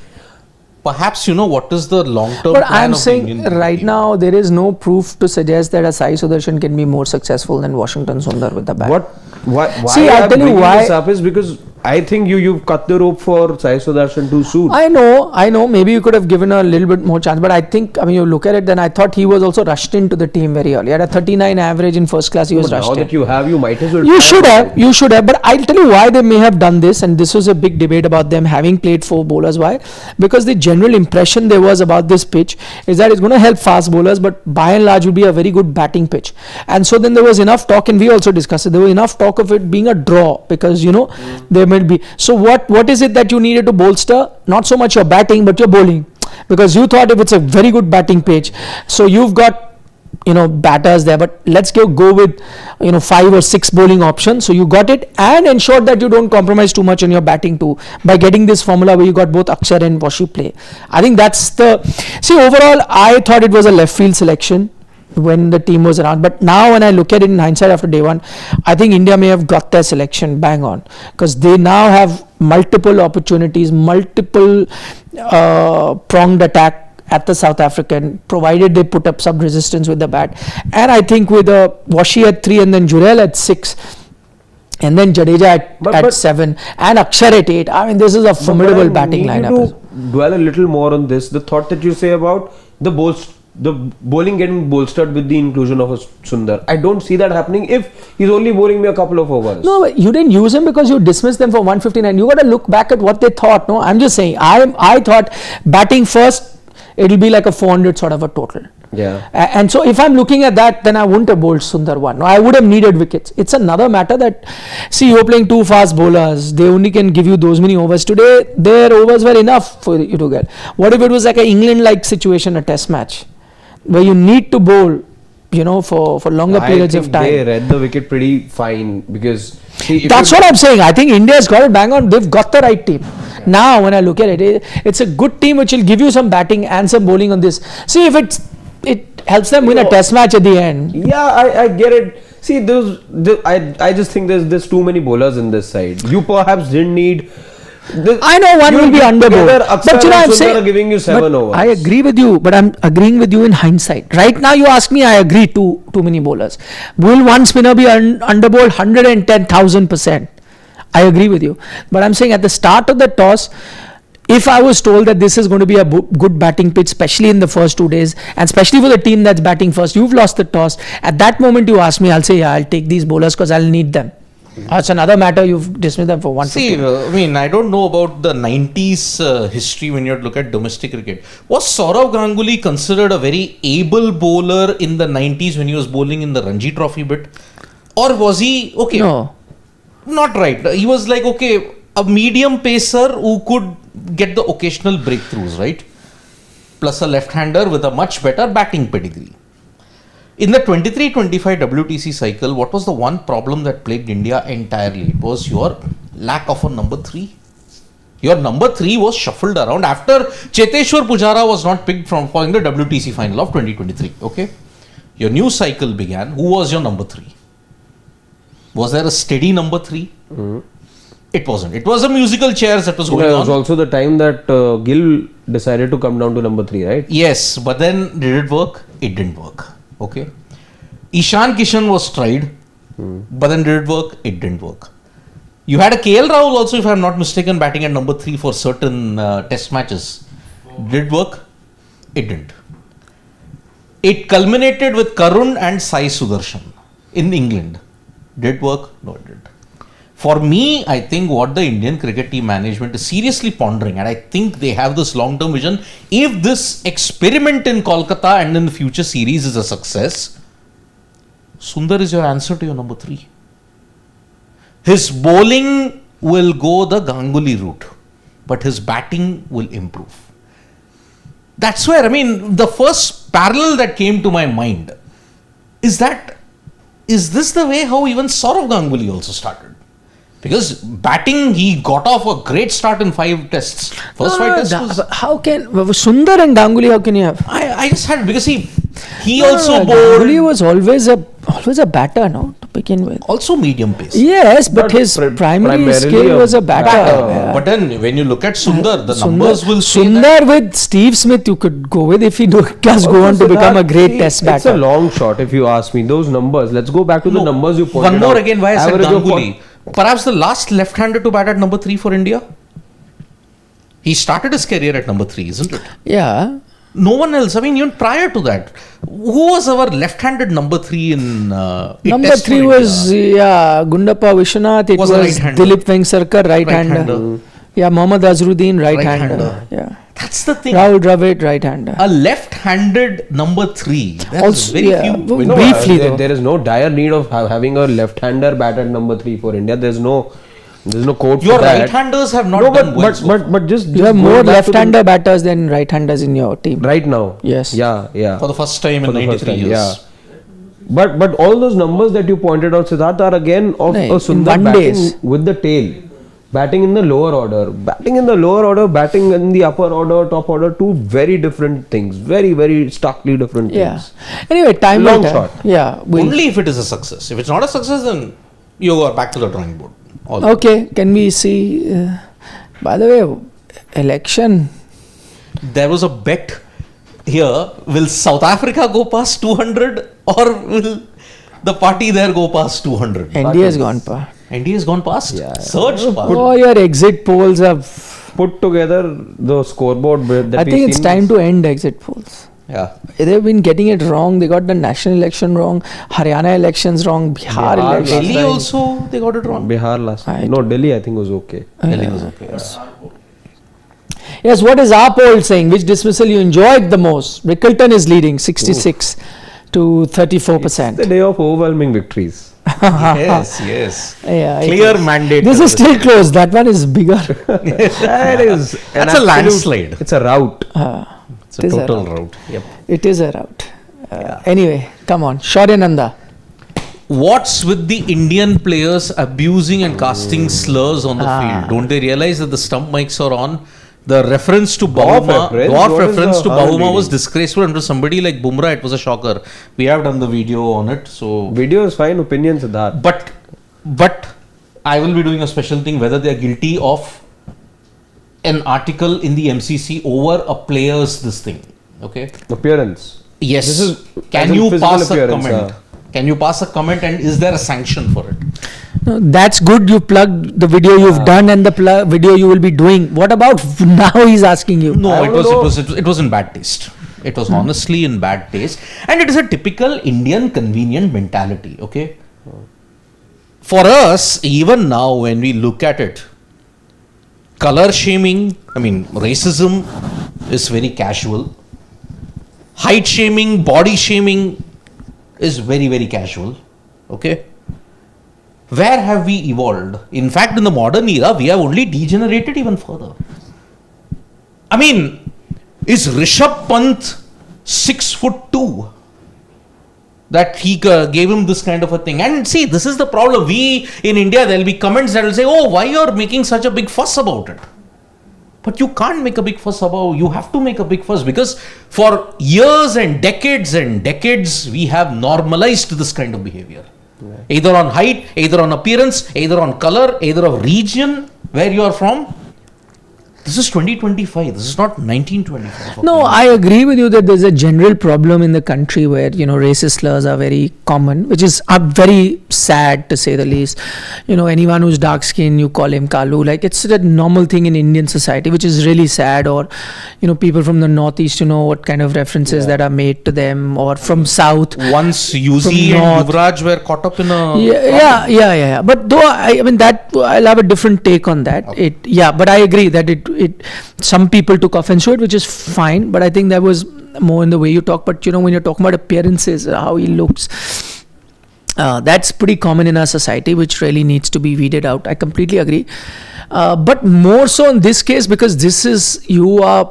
Speaker 2: Perhaps what is the long-term
Speaker 1: But
Speaker 2: plan
Speaker 1: I'm
Speaker 2: of the
Speaker 1: saying
Speaker 2: Indian
Speaker 1: right
Speaker 2: team?
Speaker 1: now there is no proof to suggest that a Sai Sudarshan can be more successful than Washington Sundar with the bat.
Speaker 3: Why
Speaker 1: See, I'll
Speaker 3: I'm
Speaker 1: tell you
Speaker 3: bringing
Speaker 1: why-
Speaker 3: this up is because I think you've cut the rope for Sai Sudarshan too soon.
Speaker 1: I know. Maybe you could have given a little bit more chance, but I think, you look at it, then I thought he was also rushed into the team very early. At a 39 average in first class, he was
Speaker 3: But
Speaker 1: rushed
Speaker 3: now
Speaker 1: in.
Speaker 3: that you might as well.
Speaker 1: You
Speaker 3: try.
Speaker 1: should have. But I'll tell you why they may have done this, and this was a big debate about them having played 4 bowlers. Why? Because the general impression there was about this pitch is that it's going to help fast bowlers, but by and large will be a very good batting pitch. And so then there was enough talk, and we also discussed it. There was enough talk of it being a draw because there might be. So what is it that you needed to bolster? Not so much your batting, but your bowling, because you thought if it's a very good batting pitch, so you've got batters there, but let's go with 5 or 6 bowling options. So you got it and ensured that you don't compromise too much on your batting too by getting this formula where you got both Akshar and Washi play. I think that's overall I thought it was a left field selection. when the team was around. But now when I look at it in hindsight after day one, I think India may have got their selection bang on, because they now have multiple opportunities, multiple pronged attack at the South African, provided they put up some resistance with the bat. And I think with Washi at 3 and then Jurel at 6 and then Jadeja at 7 and Akshar at 8, I mean, this is a formidable batting lineup.
Speaker 3: To dwell a little more on this, the thought that you say about the bowling getting bolstered with the inclusion of a Sundar. I don't see that happening if he's only bowling me a couple of overs.
Speaker 1: No, you didn't use him because you dismissed them for 159. You got to look back at what they thought. No, I'm just saying, I thought batting first, it'll be like a 400 sort of a total.
Speaker 3: Yeah.
Speaker 1: And so if I'm looking at that, then I wouldn't have bowled Sundar 1. No, I would have needed wickets. It's another matter that, see, you're playing 2 fast bowlers. They only can give you those many overs. Today, their overs were enough for you to get. What if it was like an England-like situation, a test match, where you need to bowl, for longer periods of time?
Speaker 3: They read the wicket pretty fine, because
Speaker 1: that's what I'm saying. I think India's got it bang on. They've got the right team. Now, when I look at it, it's a good team which will give you some batting and some bowling on this. See, if it helps them win a test match at the end.
Speaker 3: Yeah, I get it. See, I just think there's too many bowlers in this side. You perhaps didn't need.
Speaker 1: I know one will be under bowled, but
Speaker 3: I'm saying, giving you 7 overs.
Speaker 1: I agree with you, but I'm agreeing with you in hindsight. Right now, you ask me, I agree. Too many bowlers. Will one spinner be under bowled 110,000%? I agree with you, but I'm saying at the start of the toss, if I was told that this is going to be a good batting pitch, especially in the first 2 days, and especially for the team that's batting first, you've lost the toss. At that moment, you ask me, I'll say, yeah, I'll take these bowlers because I'll need them. It's another matter, you've dismissed them for 150.
Speaker 2: See, I don't know about the 90s history when you look at domestic cricket. Was Saurav Ganguly considered a very able bowler in the 90s when he was bowling in the Ranji Trophy bit? Or was he, okay,
Speaker 1: No.
Speaker 2: not right. He was like, okay, a medium pacer who could get the occasional breakthroughs, right? Plus a left-hander with a much better batting pedigree. In the 23-25 WTC cycle, what was the one problem that plagued India entirely? It was your lack of a number 3. Your number 3 was shuffled around after Cheteshwar Pujara was not picked from following the WTC final of 2023. Okay, your new cycle began. Who was your number 3? Was there a steady number 3? It wasn't. It was a musical chairs that was going on.
Speaker 3: It was also the time that Gill decided to come down to number 3, right?
Speaker 2: Yes, but then did it work? It didn't work. Okay. Ishan Kishan was tried, but then did it work? It didn't work. You had a KL Rahul also, if I'm not mistaken, batting at number 3 for certain test matches. Did it work? It didn't. It culminated with Karun and Sai Sudarshan in England. Did it work? No, it didn't. For me, I think what the Indian cricket team management is seriously pondering, and I think they have this long-term vision, if this experiment in Kolkata and in the future series is a success, Sundar is your answer to your number 3. His bowling will go the Ganguly route, but his batting will improve. That's where, the first parallel that came to my mind is this the way how even Saurav Ganguly also started? Because batting, he got off a great start in 5 tests. First 5 tests was...
Speaker 1: How can Sundar and Ganguly? How can you have?
Speaker 2: I just had, because he also bowled.
Speaker 1: Ganguly was always a batter, no, to begin with.
Speaker 2: Also medium pace.
Speaker 1: Yes, but his primary skill was a batter. Yeah.
Speaker 2: But then when you look at Sundar, the numbers will say
Speaker 1: Sundar with Steve Smith you could go with if he does go on to become a great test batter.
Speaker 3: It's a long shot if you ask me. Those numbers. Let's go back to the numbers you pointed out.
Speaker 2: One more again, why I said Ganguly. Perhaps the last left-hander to bat at number 3 for India. He started his career at number 3, isn't it?
Speaker 1: Yeah.
Speaker 2: No one else. Even prior to that, who was our left-handed number 3 in
Speaker 1: number 3 was Gundappa Vishwanath. It was Dilip Vengsarkar, right-hander. Yeah, Mohammad Azharuddin, right-hander. Yeah.
Speaker 2: That's the thing.
Speaker 1: Rahul Dravid, right-hander.
Speaker 2: A left-handed number 3. That's
Speaker 1: also,
Speaker 2: very few.
Speaker 1: Briefly,
Speaker 3: there is no dire need of having a left-hander bat at number 3 for India. There's no code
Speaker 2: your
Speaker 3: for that.
Speaker 2: Your right-handers have not done well.
Speaker 3: But just
Speaker 1: you have more left-hander batters than right-handers in your team.
Speaker 3: Right now.
Speaker 1: Yes.
Speaker 3: Yeah.
Speaker 2: For the first time in 93 years.
Speaker 3: Yeah. But all those numbers that you pointed out, Siddharth, are again of a Sundar batting with the tail. Batting in the lower order, batting in the upper order, top order, two very different things. Very, very starkly different
Speaker 1: Yeah.
Speaker 3: things.
Speaker 1: Anyway, time will
Speaker 3: Long
Speaker 1: tell.
Speaker 3: shot.
Speaker 1: Yeah.
Speaker 2: Only if it is a success. If it's not a success, then you are back to the drawing board. All
Speaker 1: Okay. Can we see? By the way, election.
Speaker 2: There was a bet here. Will South Africa go past 200 or will the party there go past 200?
Speaker 1: NDA has gone past.
Speaker 2: NDA has gone past?
Speaker 3: Yeah.
Speaker 2: Surged past.
Speaker 1: Oh, your exit polls have.
Speaker 3: Put together the scoreboard that
Speaker 1: I think it's time to end exit polls.
Speaker 2: Yeah.
Speaker 1: They've been getting it wrong. They got the national election wrong, Haryana elections wrong, Bihar
Speaker 3: Bihar
Speaker 1: election.
Speaker 2: Delhi
Speaker 3: time.
Speaker 2: also, they got it wrong.
Speaker 3: Bihar last
Speaker 1: I
Speaker 3: time. No, Delhi I think was okay.
Speaker 2: Delhi was okay. Yes.
Speaker 1: Yes, what is our poll saying? Which dismissal you enjoyed the most? Rickleton is leading 66 to 34%.
Speaker 3: The day of overwhelming victories.
Speaker 2: Yes, yes.
Speaker 1: Yeah, it
Speaker 2: Clear
Speaker 1: is.
Speaker 2: mandate.
Speaker 1: This is still close. That one is bigger.
Speaker 3: That is
Speaker 2: That's a landslide.
Speaker 3: It's a rout.
Speaker 2: It's a
Speaker 1: It is a
Speaker 2: total
Speaker 1: rout.
Speaker 2: rout. Yep.
Speaker 1: It is a rout. Anyway, come on. Shauryananda.
Speaker 2: What's with the Indian players abusing and casting slurs on the field? Don't they realize that the stump mics are on? The reference to BAUNA, dwarf reference to BAUNA was disgraceful, and to somebody like Bumrah, it was a shocker. We have done the video on it, so.
Speaker 3: Video is fine, opinions are that.
Speaker 2: But I will be doing a special thing whether they are guilty of an article in the MCC over a player's this thing. Okay.
Speaker 3: Appearance.
Speaker 2: Yes.
Speaker 3: This is
Speaker 2: Can
Speaker 3: as in
Speaker 2: you
Speaker 3: physical
Speaker 2: pass a
Speaker 3: appearance,
Speaker 2: comment? Can you pass a comment, and is there a sanction for it?
Speaker 1: No, that's good. You plugged the video you've done and the video you will be doing. What about now? He's asking you.
Speaker 2: No,
Speaker 3: I
Speaker 2: it was in bad taste. It was honestly in bad taste, and it is a typical Indian convenient mentality. Okay. For us, even now, when we look at it, color shaming, racism is very casual. Height shaming, body shaming is very, very casual. Okay. Where have we evolved? In fact, in the modern era, we have only degenerated even further. Is Rishabh Pant 6'2" that he gave him this kind of a thing? And see, this is the problem. We in India, there will be comments that will say, "Oh, why you're making such a big fuss about it?" But you can't make a big fuss about. You have to make a big fuss because for years and decades, we have normalized this kind of behavior. Yeah. Either on height, either on appearance, either on color, either of region where you are from. This is 2025. This is not 1925.
Speaker 1: No, I agree with you that there's a general problem in the country where, racist slurs are very common, which is very sad to say the least. Anyone who's dark skinned, you call him Kalu. Like, it's a normal thing in Indian society, which is really sad. Or, people from the northeast, what kind of references that are made to them, or from south.
Speaker 2: Once Yuzi and Yuvraj were caught up in a...
Speaker 1: Yeah. But though, I'll have a different take on that. Okay. But I agree that some people took offense to it, which is fine, but I think that was more in the way you talk. But when you're talking about appearances, how he looks, that's pretty common in our society, which really needs to be weeded out. I completely agree, but more so in this case, because you are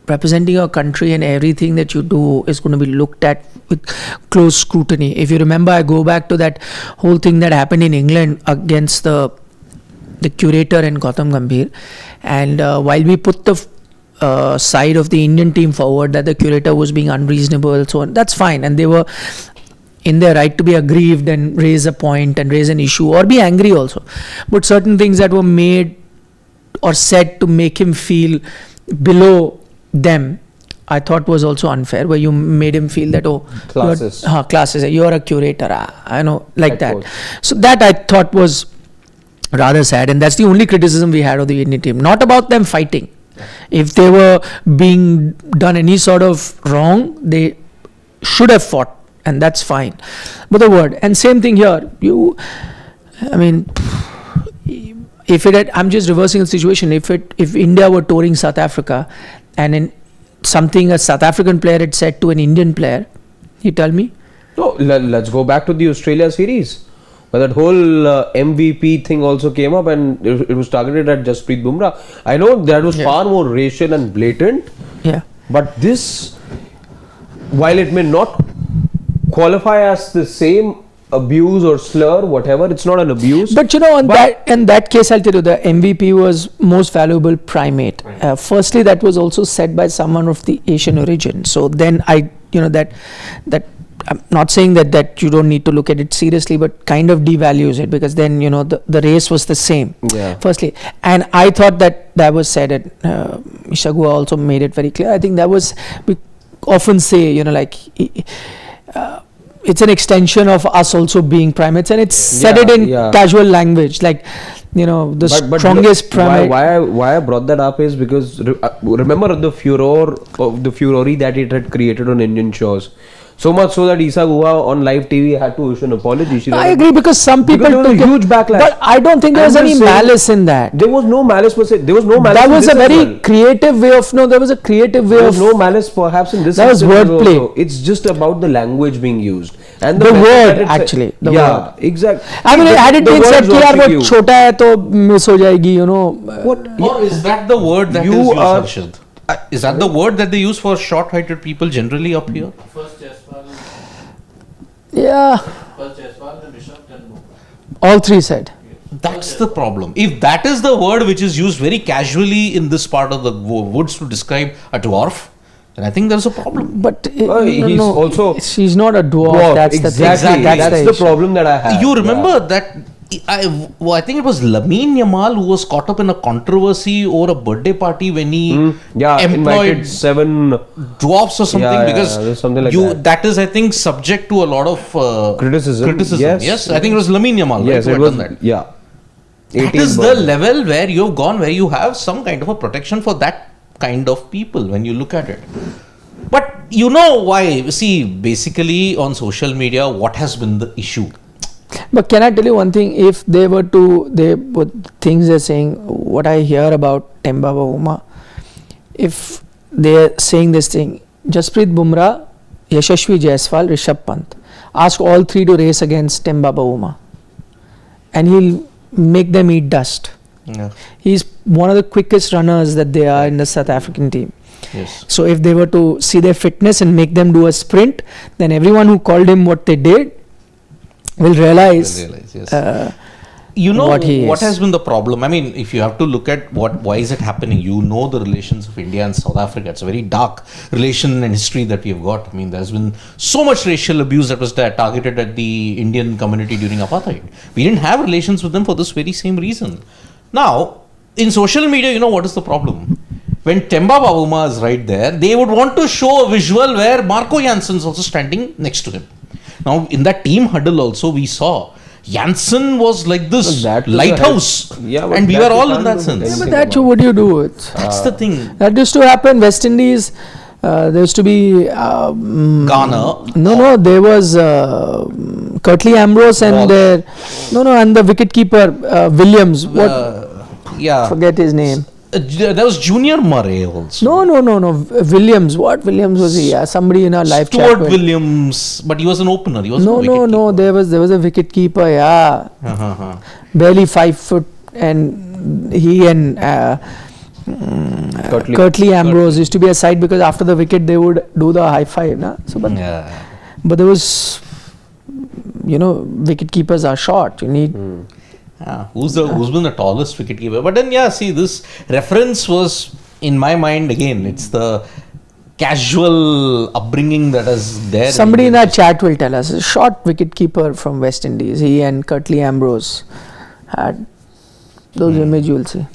Speaker 1: representing your country, and everything that you do is going to be looked at with close scrutiny. If you remember, I go back to that whole thing that happened in England against the curator and Gautam Gambhir, and while we put the side of the Indian team forward that the curator was being unreasonable, so on, that's fine, and they were in their right to be aggrieved and raise a point and raise an issue or be angry also. But certain things that were made or said to make him feel below them, I thought was also unfair, where you made him feel that, classes, you're a curator, I know, like that. So that I thought was rather sad, and that's the only criticism we had of the Indian team, not about them fighting. If they were being done any sort of wrong, they should have fought, and that's fine. But the word, and same thing here, I'm just reversing the situation. If India were touring South Africa, and in something a South African player had said to an Indian player, you tell me?
Speaker 3: No, let's go back to the Australia series. But that whole MVP thing also came up, and it was targeted at Jasprit Bumrah. I know that was far more racial and blatant.
Speaker 1: Yeah.
Speaker 3: But this, while it may not qualify as the same abuse or slur, whatever. It's not an abuse.
Speaker 1: But in that case, I'll tell you, the MVP was most valuable primate. Firstly, that was also said by someone of the Asian origin. So then that I'm not saying that you don't need to look at it seriously, but kind of devalues it, because then the race was the same.
Speaker 3: Yeah.
Speaker 1: Firstly, and I thought that was said, and Ishagua also made it very clear. I think that was, we often say, it's an extension of us also being primates, and it's said it in casual language, like the strongest primate.
Speaker 3: Why I brought that up is because remember the furor that it had created on Indian shores. So much so that Isa Guha on live TV had to issue an apology.
Speaker 1: I agree, because some people
Speaker 3: took a huge backlash.
Speaker 1: But I don't think there was any malice in that.
Speaker 3: There was no malice per se. There was no malice.
Speaker 1: That was a very creative way of. No, there was a creative way
Speaker 3: there
Speaker 1: of.
Speaker 3: was no malice perhaps in this.
Speaker 1: That was wordplay.
Speaker 3: It's just about the language being used and
Speaker 1: the word actually. The word.
Speaker 3: Exactly.
Speaker 1: I mean, had it been said कि यार वो छोटा है तो miss हो जाएगी,
Speaker 2: What? Or is that the word that is used, Harshad? Is that the word that they use for short-heighted people generally up here?
Speaker 4: First Jaiswal.
Speaker 1: Yeah.
Speaker 4: First Jaiswal, then Rishabh, then Bumrah.
Speaker 1: All three said.
Speaker 2: That's the problem. If that is the word which is used very casually in this part of the woods to describe a dwarf, then I think there's a problem.
Speaker 1: But
Speaker 3: she's
Speaker 1: not a dwarf. That's
Speaker 3: exactly. That's the problem that I have.
Speaker 2: You remember that? I think it was Lamine Yamal who was caught up in a controversy over a birthday party when he employed
Speaker 3: 7
Speaker 2: dwarfs or something, because
Speaker 3: something like
Speaker 2: that is, I think, subject to a lot of
Speaker 3: criticism.
Speaker 2: Yes, I think it was Lamine Yamal.
Speaker 3: Yes,
Speaker 2: right,
Speaker 3: it was.
Speaker 2: That.
Speaker 3: Yeah.
Speaker 2: That is the level where you've gone, where you have some kind of a protection for that kind of people when you look at it. But you know why? See, basically on social media, what has been the issue?
Speaker 1: But can I tell you one thing? If they were things they're saying, what I hear about Temba Bavuma, if they're saying this thing, Jasprit Bumrah, Yashasvi Jaiswal, Rishabh Pant, ask all three to race against Temba Bavuma, and he'll make them eat dust.
Speaker 2: Yeah.
Speaker 1: He's one of the quickest runners that they are in the South African team.
Speaker 2: Yes.
Speaker 1: So if they were to see their fitness and make them do a sprint, then everyone who called him what they did will realize
Speaker 2: yes. What has been the problem? I mean, if you have to look at why is it happening, the relations of India and South Africa. It's a very dark relation and history that we have got. I mean, there's been so much racial abuse that was targeted at the Indian community during apartheid. We didn't have relations with them for this very same reason. Now, in social media, what is the problem? When Temba Bavuma is right there, they would want to show a visual where Marco Jansen is also standing next to him. Now, in that team huddle also, we saw Jansen was like this lighthouse, and we were all in that sense.
Speaker 1: Yeah, but what do you do?
Speaker 2: That's the thing.
Speaker 1: That used to happen. West Indies, there used to be
Speaker 2: Ghana.
Speaker 1: No, there was Curtly Ambrose and and the wicketkeeper Williams. Forget his name.
Speaker 2: There was Junior Murray also.
Speaker 1: No. Williams. What Williams was he? Somebody in our live chat.
Speaker 2: Stuart Williams, but he was an opener. He was
Speaker 1: no. There was a wicketkeeper. Yeah. Barely 5 foot, and he and Curtly Ambrose used to be a side, because after the wicket they would do the high five. But there was, wicket keepers are short. You need.
Speaker 2: Who's been the tallest wicketkeeper? But then, this reference was, in my mind, again, it's the casual upbringing that is there.
Speaker 1: Somebody in our chat will tell us. A short wicketkeeper from West Indies. He and Curtly Ambrose had those images, you'll see.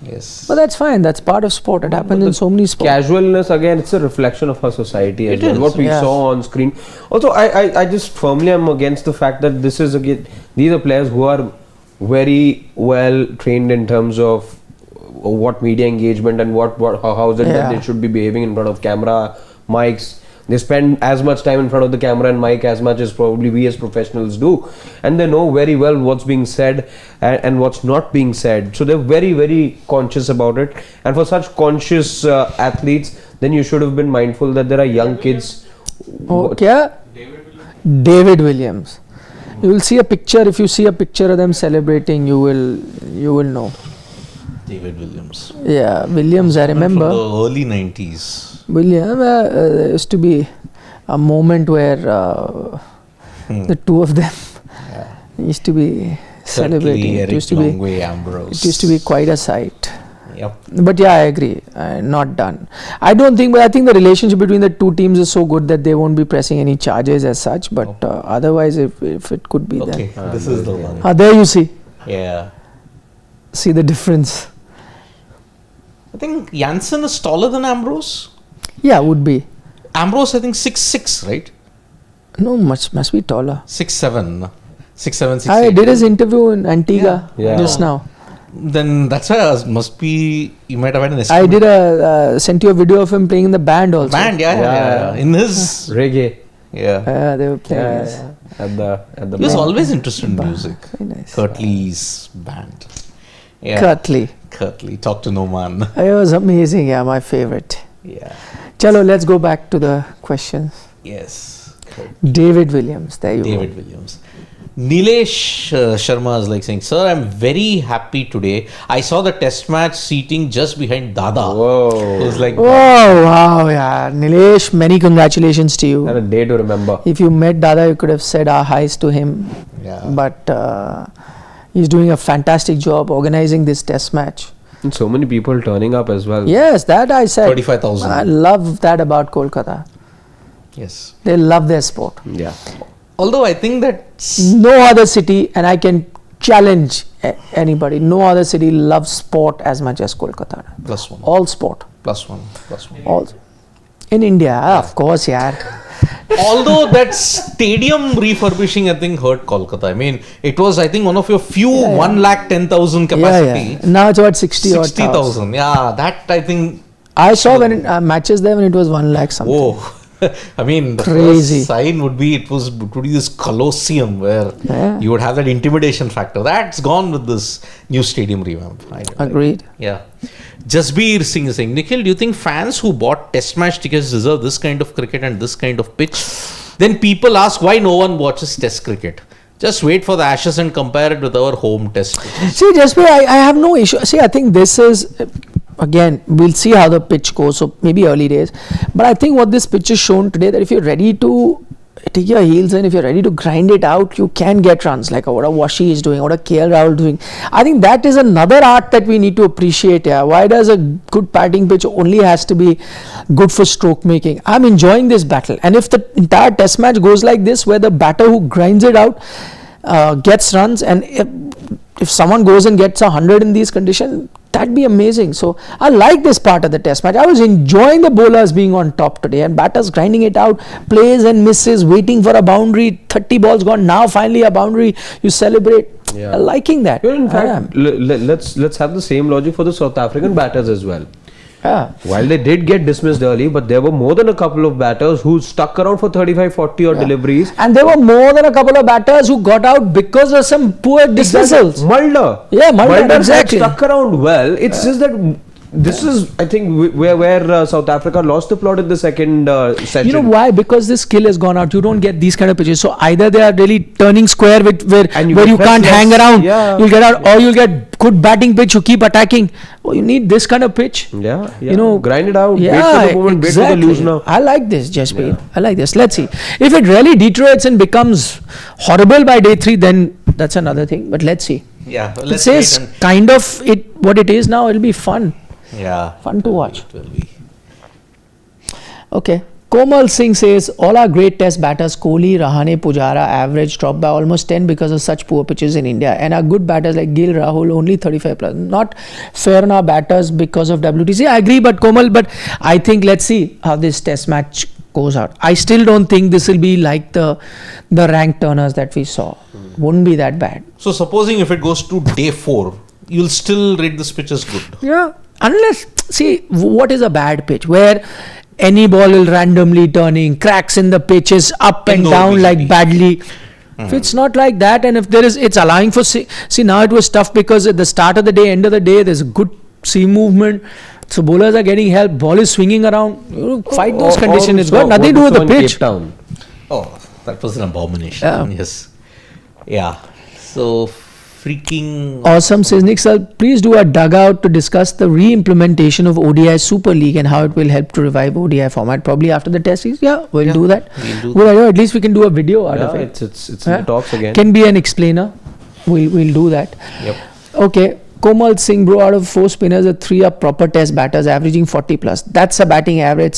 Speaker 2: Yes.
Speaker 1: But that's fine. That's part of sport. It happens in so many sports.
Speaker 3: Casualness, again, it's a reflection of our society as well. What we saw on screen. Also, I just firmly am against the fact that these are players who are very well trained in terms of what media engagement and how is it that they should be behaving in front of camera, mics. They spend as much time in front of the camera and mic as much as probably we as professionals do, and they know very well what's being said and what's not being said. So they're very, very conscious about it. And for such conscious athletes, then you should have been mindful that there are young kids.
Speaker 1: David Williams. You will see a picture. If you see a picture of them celebrating, you will know.
Speaker 2: David Williams.
Speaker 1: Yeah, Williams. I remember.
Speaker 2: From the early 90s.
Speaker 1: William, there used to be a moment where The two of them used to be celebrating. It used to be.
Speaker 2: Ambrose.
Speaker 1: It used to be quite a sight.
Speaker 2: Yep.
Speaker 1: But yeah, I agree. Not done. I don't think, but I think the relationship between the two teams is so good that they won't be pressing any charges as such. But otherwise, if it could be
Speaker 2: Okay,
Speaker 1: then.
Speaker 2: this is the one.
Speaker 1: There you see.
Speaker 2: Yeah.
Speaker 1: See the difference.
Speaker 2: I think Janssen is taller than Ambrose.
Speaker 1: Yeah, would be.
Speaker 2: Ambrose, I think 6'6", right?
Speaker 1: No, must be taller.
Speaker 2: 6'7", 6'7", 6'8".
Speaker 1: I did his interview in Antigua
Speaker 3: Yeah.
Speaker 1: just now.
Speaker 2: Then that's why must be, you might have had an
Speaker 1: I
Speaker 2: estimate.
Speaker 1: did sent you a video of him playing in the band also.
Speaker 2: Band, yeah. In his,
Speaker 3: Reggae.
Speaker 2: yeah.
Speaker 1: They were playing. yes.
Speaker 3: At the
Speaker 2: He was
Speaker 3: back.
Speaker 2: always interested in music.
Speaker 1: Very nice.
Speaker 2: Kirtley's band. Yeah.
Speaker 1: Kirtley.
Speaker 2: Talk to no man.
Speaker 1: It was amazing. Yeah, my favorite.
Speaker 2: Yeah.
Speaker 1: Chalo, let's go back to the questions.
Speaker 2: Yes.
Speaker 1: David Williams. There you
Speaker 2: David Williams. Nilesh Sharma is like saying, sir, I'm very happy today. I saw the test match seating just behind Dada.
Speaker 3: Whoa.
Speaker 2: It was like,
Speaker 1: go. Oh, wow. Yeah. Nilesh, many congratulations to you.
Speaker 3: And a day to remember.
Speaker 1: If you met Dada, you could have said our highs to him.
Speaker 2: yeah.
Speaker 1: But he's doing a fantastic job organizing this test match.
Speaker 3: And so many people turning up as well.
Speaker 1: Yes, that I said.
Speaker 2: 35,000.
Speaker 1: I love that about Kolkata.
Speaker 2: Yes.
Speaker 1: They love their sport.
Speaker 3: Yeah.
Speaker 2: Although I think that
Speaker 1: No other city, and I can challenge anybody, no other city loves sport as much as Kolkata.
Speaker 2: +1.
Speaker 1: All sport.
Speaker 2: +1.
Speaker 1: All. In India, of course, yeah.
Speaker 2: Although that stadium refurbishing, I think, hurt Kolkata. I mean, it was, I think, one of your few 110,000 capacity.
Speaker 1: Now it's about 60 or
Speaker 2: 60,000. Yeah, that I think.
Speaker 1: I saw when matches there when it was 1 lakh something.
Speaker 2: Whoa. I mean, the
Speaker 1: Crazy.
Speaker 2: first sign would be it would be this colosseum where you would have that intimidation factor. That's gone with this new stadium revamp.
Speaker 1: Agreed.
Speaker 2: Yeah. Jasbir Singh is saying, Nikhil, do you think fans who bought test match tickets deserve this kind of cricket and this kind of pitch? Then people ask why no one watches test cricket. Just wait for the Ashes and compare it with our home test pitches.
Speaker 1: See, Jasprit, I have no issue. See, I think this is, again, we'll see how the pitch goes, so maybe early days. But I think what this pitch has shown today, that if you're ready to take your heels in, if you're ready to grind it out, you can get runs, like what a Washi is doing, what a KL Rahul doing. I think that is another art that we need to appreciate. Yeah. Why does a good batting pitch only has to be good for stroke making? I'm enjoying this battle. And if the entire test match goes like this, where the batter who grinds it out gets runs, and if someone goes and gets 100 in these conditions, that'd be amazing. So I like this part of the test match. I was enjoying the bowlers being on top today and batters grinding it out, plays and misses, waiting for a boundary, 30 balls gone, now finally a boundary, you celebrate.
Speaker 3: Yeah.
Speaker 1: Liking that.
Speaker 3: Well, in
Speaker 1: I
Speaker 3: fact,
Speaker 1: am.
Speaker 3: let's have the same logic for the South African batters as well.
Speaker 1: Yeah.
Speaker 3: While they did get dismissed early, but there were more than a couple of batters who stuck around for 35, 40 odd deliveries.
Speaker 1: And there were more than a couple of batters who got out because of some poor dismissals.
Speaker 3: Mulder.
Speaker 1: Yeah, Mulder, exactly.
Speaker 3: Stuck around well. It's just that this is, I think, where South Africa lost the plot in the second session.
Speaker 1: You know why? Because this skill has gone out. You don't get these kind of pitches. So either they are really turning square where you can't hang around.
Speaker 3: Yeah.
Speaker 1: You'll get out, or you'll get good batting pitch. You keep attacking. Oh, you need this kind of pitch.
Speaker 3: Yeah.
Speaker 1: You know,
Speaker 3: grind it out.
Speaker 1: Yeah,
Speaker 3: wait for the moment.
Speaker 1: exactly.
Speaker 3: Wait for the loosener.
Speaker 1: I like this, Jasprit. I like this. Let's see. If it really deteriorates and becomes horrible by day 3, then that's another thing. But let's see.
Speaker 2: Yeah.
Speaker 1: It says kind of what it is now. It'll be fun.
Speaker 2: Yeah.
Speaker 1: Fun to watch.
Speaker 2: It will be.
Speaker 1: Okay. Komal Singh says, all our great test batters, Kohli, Rahane, Pujara, average dropped by almost 10 because of such poor pitches in India. And our good batters like KL Rahul, only 35 plus. Not fair on our batters because of WTC. I agree, but Komal, but I think let's see how this test match goes out. I still don't think this will be like the rank turners that we saw. Wouldn't be that bad.
Speaker 2: So supposing if it goes to day 4, you'll still rate this pitch as good.
Speaker 1: Yeah. Unless, see, what is a bad pitch? Where any ball will randomly turning, cracks in the pitches, up and down like badly. If it's not like that, and if there is, it's allowing for, see now it was tough because at the start of the day, end of the day, there's a good seam movement. So bowlers are getting help, ball is swinging around. You fight those conditions. It's got nothing to do with the pitch.
Speaker 2: Oh, that was an abomination. Yes. Yeah. So freaking
Speaker 1: Awesome says, Nick, sir, please do a dugout to discuss the re-implementation of ODI Super League and how it will help to revive ODI format. Probably after the test series. Yeah, we'll do that.
Speaker 2: We'll do
Speaker 1: Good idea. At least we can do a video out of
Speaker 3: Yeah,
Speaker 1: it.
Speaker 3: it's in
Speaker 1: Huh?
Speaker 3: the talks again.
Speaker 1: Can be an explainer. We'll do that.
Speaker 3: Yep.
Speaker 1: Okay. Komal Singh, bro, out of 4 spinners, the 3 are proper test batters, averaging 40 plus. That's a batting average.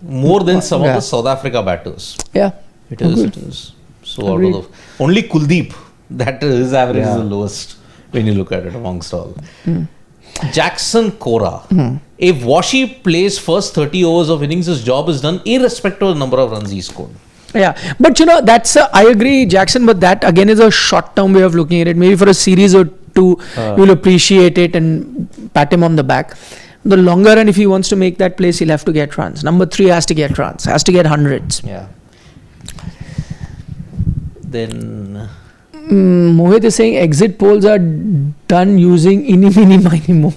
Speaker 2: more than some
Speaker 1: Yeah.
Speaker 2: of the South Africa batters.
Speaker 1: Yeah.
Speaker 2: It is.
Speaker 1: Agreed.
Speaker 2: It is. So
Speaker 1: Agreed.
Speaker 2: out of only Kuldeep, that his average
Speaker 3: Yeah.
Speaker 2: is the lowest when you look at it amongst all. Jackson Cora. If Washi plays first 30 overs of innings, his job is done irrespective of the number of runs he scored.
Speaker 1: Yeah, but that's I agree, Jackson, but that again is a short-term way of looking at it. Maybe for a series or two, you'll appreciate it and pat him on the back. The longer run, if he wants to make that place, he'll have to get runs. Number 3 has to get runs, has to get hundreds.
Speaker 2: Yeah. Then
Speaker 1: Mohit is saying exit polls are done using ini mini miny mo.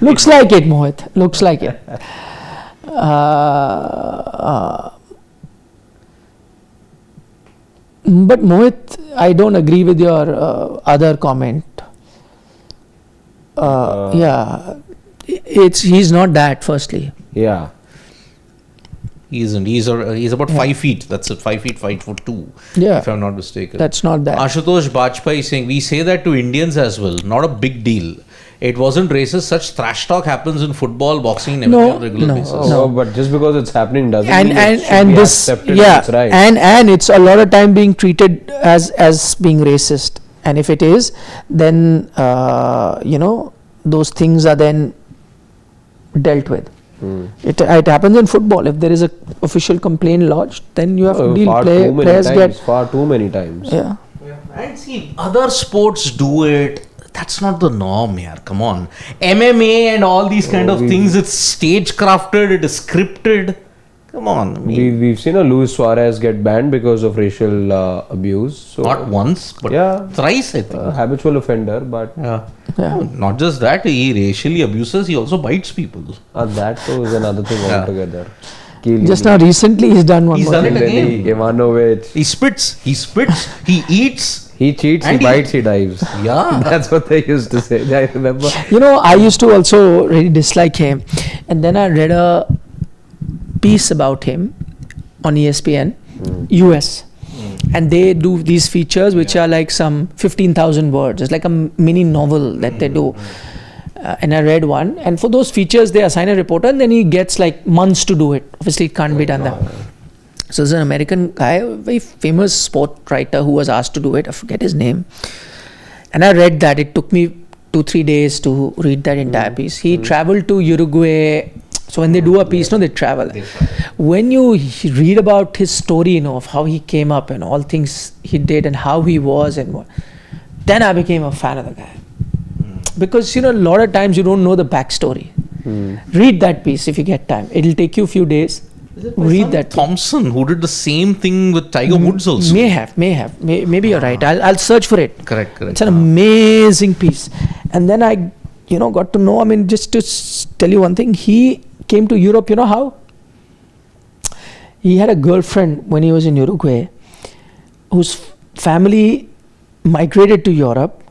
Speaker 1: Looks like it, Mohit. Looks like it. But Mohit, I don't agree with your other comment. Yeah, he's not that. Firstly,
Speaker 3: Yeah.
Speaker 2: he isn't. He's about 5 feet. That's it. 5 feet, 5'2".
Speaker 1: Yeah.
Speaker 2: If I'm not mistaken.
Speaker 1: that's not that.
Speaker 2: Ashutosh Bajpai is saying, we say that to Indians as well. Not a big deal. It wasn't racist. Such thrash talk happens in football, boxing, and everything on a regular basis.
Speaker 3: Oh, but just because it's happening doesn't
Speaker 1: and
Speaker 3: mean it should
Speaker 1: and
Speaker 3: be
Speaker 1: this
Speaker 3: accepted
Speaker 1: yeah
Speaker 3: as right.
Speaker 1: and it's a lot of time being treated as being racist, and if it is, then those things are then dealt with. It happens in football. If there is a official complaint lodged, then you have to deal. Players get
Speaker 3: far too many times.
Speaker 1: yeah.
Speaker 2: And see, other sports do it. That's not the norm here. Come on. MMA and all these kind of things, it's stagecrafted, it is scripted. Come on. I mean,
Speaker 3: We've seen a Luis Suarez get banned because of racial abuse. So
Speaker 2: not once, but
Speaker 3: Yeah.
Speaker 2: thrice, I think.
Speaker 3: habitual offender, but
Speaker 2: Yeah.
Speaker 1: Yeah.
Speaker 2: Not just that, he racially abuses, he also bites people.
Speaker 3: that too is another thing
Speaker 2: Yeah.
Speaker 3: altogether.
Speaker 1: Just now recently he's done one
Speaker 2: He's
Speaker 1: more
Speaker 2: done
Speaker 1: thing.
Speaker 2: it again.
Speaker 3: Ivanovic.
Speaker 2: He spits, he eats.
Speaker 3: He cheats,
Speaker 2: And
Speaker 3: he bites, he dives.
Speaker 2: Yeah.
Speaker 3: That's what they used to say. I remember.
Speaker 1: I used to also really dislike him, and then I read a piece about him on ESPN US, and they do these features which are like some 15,000 words. It's like a mini novel that they do. And I read one, and for those features they assign a reporter, and then he gets like months to do it. Obviously it can't be done that. So there's an American guy, a very famous sport writer, who was asked to do it. I forget his name. And I read that. It took me 2-3 days to read that entire piece. He traveled to Uruguay. So when they do a piece, they travel. When you read about his story, of how he came up and all things he did and how he was and what, then I became a fan of the guy. Because, a lot of times you don't know the backstory. Read that piece if you get time. It'll take you a few days. Read that.
Speaker 2: Thompson, who did the same thing with Tiger Woods also.
Speaker 1: May have. Maybe you're right. I'll search for it.
Speaker 2: Correct.
Speaker 1: It's an amazing piece. And then I, got to know, just to tell you one thing, he came to Europe, how? He had a girlfriend when he was in Uruguay, whose family migrated to Europe,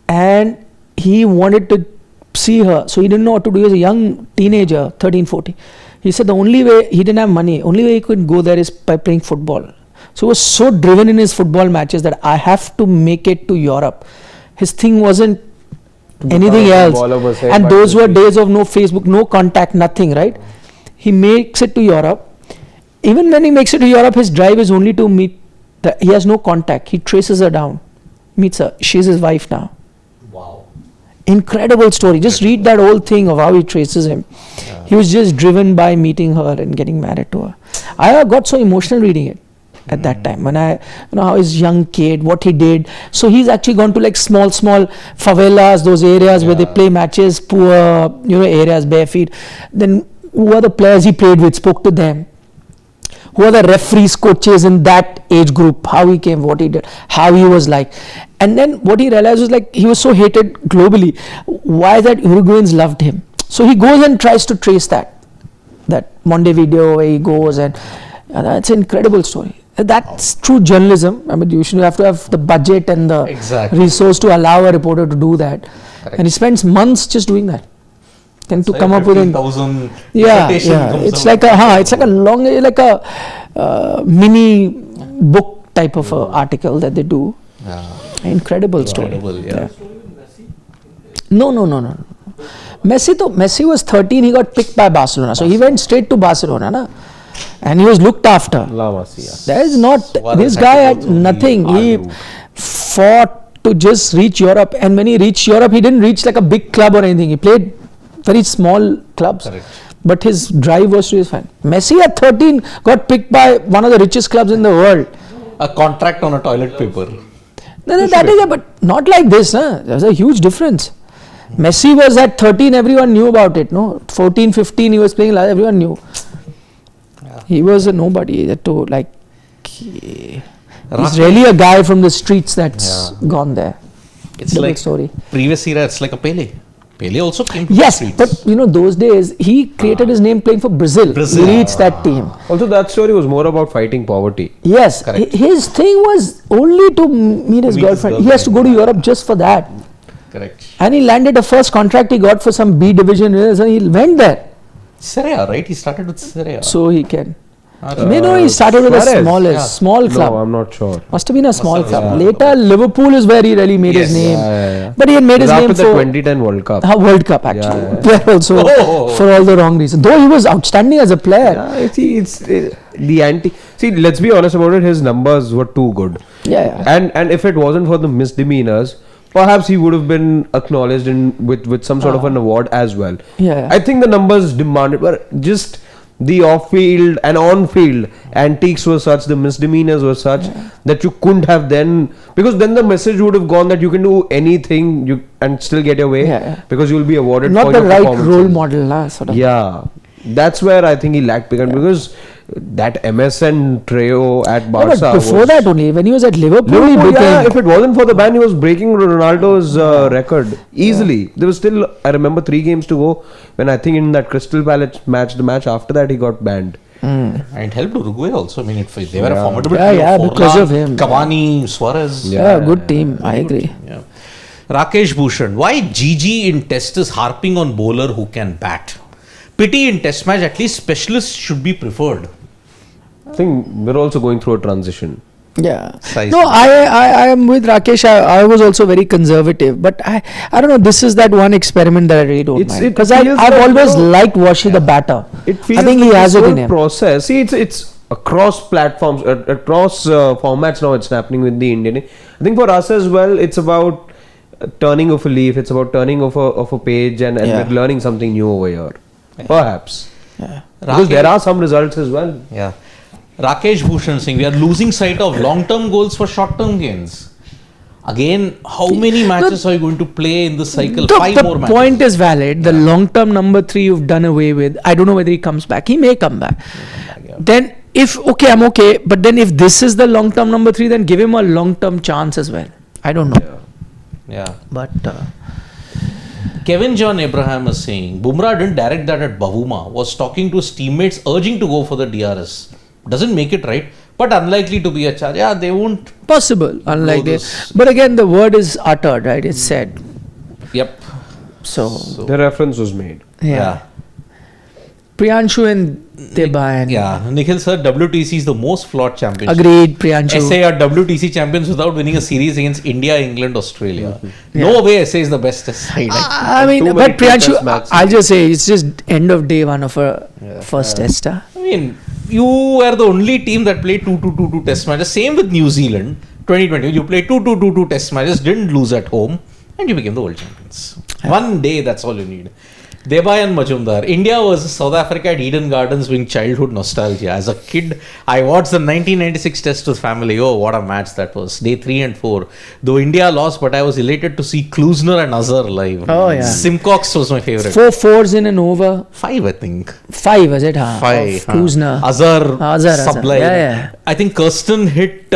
Speaker 1: and he wanted to see her. So he didn't know what to do. He was a young teenager, 13, 14. He said the only way, he didn't have money, only way he could go there is by playing football. So he was so driven in his football matches that I have to make it to Europe. His thing wasn't anything else. And those were days of no Facebook, no contact, nothing, right? He makes it to Europe. Even when he makes it to Europe, his drive is only to meet, he has no contact. He traces her down, meets her. She's his wife now.
Speaker 2: Wow.
Speaker 1: Incredible story. Just read that whole thing of how he traces him. He was just driven by meeting her and getting married to her. I got so emotional reading it at that time, when I how his young kid, what he did. So he's actually gone to like small favelas, those areas where they play matches, poor areas, bare feet. Then who are the players he played with, spoke to them. Who are the referees, coaches in that age group, how he came, what he did, how he was like. And then what he realized was like he was so hated globally. Why that Uruguayans loved him? So he goes and tries to trace that Montevideo where he goes, and that's an incredible story. That's true journalism. I mean, you should have to have the budget and the
Speaker 2: Exactly.
Speaker 1: resource to allow a reporter to do that.
Speaker 2: Correct.
Speaker 1: And he spends months just doing that. And to
Speaker 2: So
Speaker 1: come up with
Speaker 2: 15,000
Speaker 1: yeah,
Speaker 2: invitation
Speaker 1: yeah.
Speaker 2: comes
Speaker 1: It's
Speaker 2: out.
Speaker 1: like a long, like a mini book type of article that they do.
Speaker 2: Yeah.
Speaker 1: Incredible story.
Speaker 2: Incredible, yeah.
Speaker 1: No. Messi was 13. He got picked by Barcelona, so he went straight to Barcelona, na? And he was looked after.
Speaker 3: La Masia.
Speaker 1: There is not
Speaker 2: Suarez
Speaker 1: this
Speaker 2: had
Speaker 1: guy
Speaker 2: to
Speaker 1: had
Speaker 2: go through the
Speaker 1: nothing. He
Speaker 2: Alu.
Speaker 1: fought to just reach Europe, and when he reached Europe, he didn't reach like a big club or anything. He played very small clubs.
Speaker 2: Correct.
Speaker 1: But his drive was to his fan. Messi at 13 got picked by one of the richest clubs in the world.
Speaker 2: A contract on a toilet paper.
Speaker 1: No, that is, but not like this. There's a huge difference. Messi was at 13, everyone knew about it. No, 14, 15, he was playing, everyone knew. He was a nobody. He's really a guy from the streets that's gone there.
Speaker 2: It's
Speaker 1: The big
Speaker 2: like
Speaker 1: story.
Speaker 2: previous era, it's like a Pele. Pele also came to
Speaker 1: Yes,
Speaker 2: the streets.
Speaker 1: but those days he created his name playing for Brazil.
Speaker 2: Brazil.
Speaker 1: He leads that team.
Speaker 3: Also, that story was more about fighting poverty.
Speaker 1: Yes,
Speaker 2: Correct.
Speaker 1: his thing was only to meet his girlfriend. He has to go to Europe just for that.
Speaker 2: Correct.
Speaker 1: And he landed the first contract he got for some B division. So he went there.
Speaker 2: Serie A, right? He started with Serie A.
Speaker 1: So he can.
Speaker 2: Ah,
Speaker 1: He started with the
Speaker 3: Suarez.
Speaker 1: small club.
Speaker 3: No, I'm not sure.
Speaker 1: Must have been a small
Speaker 2: have been
Speaker 1: club.
Speaker 2: a
Speaker 1: Later, Liverpool is where he really made his
Speaker 2: Yes.
Speaker 1: name.
Speaker 3: Yeah.
Speaker 1: But he had made his
Speaker 3: After
Speaker 1: name
Speaker 3: the
Speaker 1: for
Speaker 3: 2010 World Cup.
Speaker 1: World Cup actually.
Speaker 3: Yeah.
Speaker 1: There also
Speaker 2: Oh.
Speaker 1: for all the wrong reasons. Though he was outstanding as a player.
Speaker 3: Yeah, see, it's the anti. See, let's be honest about it. His numbers were too good.
Speaker 1: Yeah.
Speaker 3: And if it wasn't for the misdemeanors, perhaps he would have been acknowledged with some sort of an award as well.
Speaker 1: Yeah.
Speaker 3: I think the numbers demanded were just the off-field and on-field antiques were such, the misdemeanors were such that you couldn't have then, because then the message would have gone that you can do anything and still get your way because you'll be awarded
Speaker 1: Not
Speaker 3: for
Speaker 1: the
Speaker 3: your
Speaker 1: right
Speaker 3: performances.
Speaker 1: role model, sort of.
Speaker 3: Yeah, that's where I think he lacked because that MSN trio at
Speaker 1: Yeah,
Speaker 3: Barca
Speaker 1: but before
Speaker 3: was,
Speaker 1: that only, when he was at Liverpool, he became.
Speaker 3: if it wasn't for the ban, he was breaking Ronaldo's record easily. There was still, I remember 3 games to go when I think in that Crystal Palace match, the match after that, he got banned.
Speaker 2: And it helped Uruguay also. I mean, they were a formidable
Speaker 1: Yeah,
Speaker 2: team.
Speaker 1: yeah,
Speaker 2: Forlan,
Speaker 1: because of him.
Speaker 2: Cavani, Suarez.
Speaker 1: Yeah, good team. I agree.
Speaker 2: Yeah. Rakesh Bhushan, why GG in test is harping on bowler who can bat? Pity in test match, at least specialists should be preferred.
Speaker 3: I think we're also going through a transition.
Speaker 1: Yeah.
Speaker 2: Size.
Speaker 1: No, I am with Rakesh. I was also very conservative, but I don't know. This is that one experiment that I really don't mind, because I've
Speaker 3: feels like,
Speaker 1: always liked Washi the batter.
Speaker 3: It feels
Speaker 1: I think he
Speaker 3: like
Speaker 1: has
Speaker 3: this
Speaker 1: it in
Speaker 3: whole
Speaker 1: him.
Speaker 3: process. See, it's across platforms, across formats now. It's happening with the Indian. I think for us as well, it's about turning of a leaf. It's about turning of a page and
Speaker 1: Yeah.
Speaker 3: we're learning something new over here. Perhaps.
Speaker 1: Yeah.
Speaker 3: Because there are some results as well.
Speaker 2: Yeah. Rakesh Bhushan Singh, we are losing sight of long-term goals for short-term gains. Again, how many matches are you going to play in this cycle? 5 more
Speaker 1: The
Speaker 2: matches.
Speaker 1: point is valid. The long-term number 3 you've done away with. I don't know whether he comes back. He may come back. Then, I'm okay. But then, if this is the long-term number 3, then give him a long-term chance as well. I don't know.
Speaker 2: Yeah.
Speaker 1: But
Speaker 2: Kevin John Abraham is saying, Bumrah didn't direct that at Bavuma, was talking to his teammates urging to go for the DRS. Doesn't make it right, but unlikely to be a charge. Yeah, they won't.
Speaker 1: possible, unlike
Speaker 2: No,
Speaker 1: this.
Speaker 2: this-
Speaker 1: But again, the word is uttered, right? It's said.
Speaker 2: Yep.
Speaker 1: So,
Speaker 3: The reference was made.
Speaker 1: yeah. Priyanshu and Debayan.
Speaker 2: Yeah. Nikhil sir, WTC is the most flawed championship.
Speaker 1: Agreed, Priyanshu.
Speaker 2: SA are WTC champions without winning a series against India, England, Australia. No way SA is the best test side.
Speaker 1: I mean,
Speaker 3: Too
Speaker 1: but
Speaker 3: many
Speaker 1: Priyanshu,
Speaker 3: test matches.
Speaker 1: I'll just say it's just end of day one of a first tester.
Speaker 2: I mean, you are the only team that played 2-2-2-2 test matches. Same with New Zealand, 2020. You played 2-2-2-2 test matches, didn't lose at home, and you became the world champions. One day, that's all you need. Debayan Majumdar, India versus South Africa at Eden Gardens being childhood nostalgia. As a kid, I watched the 1996 test with family. Oh, what a match that was. Day 3 and 4. Though India lost, but I was elated to see Klusner and Azhar live.
Speaker 1: Oh, yeah.
Speaker 2: Simcox was my favorite.
Speaker 1: 4 fours in an over.
Speaker 2: 5, I think.
Speaker 1: 5, was it? Huh?
Speaker 2: 5.
Speaker 1: Kuzna.
Speaker 2: Azhar, sublime.
Speaker 1: Yeah.
Speaker 2: I think Kirsten hit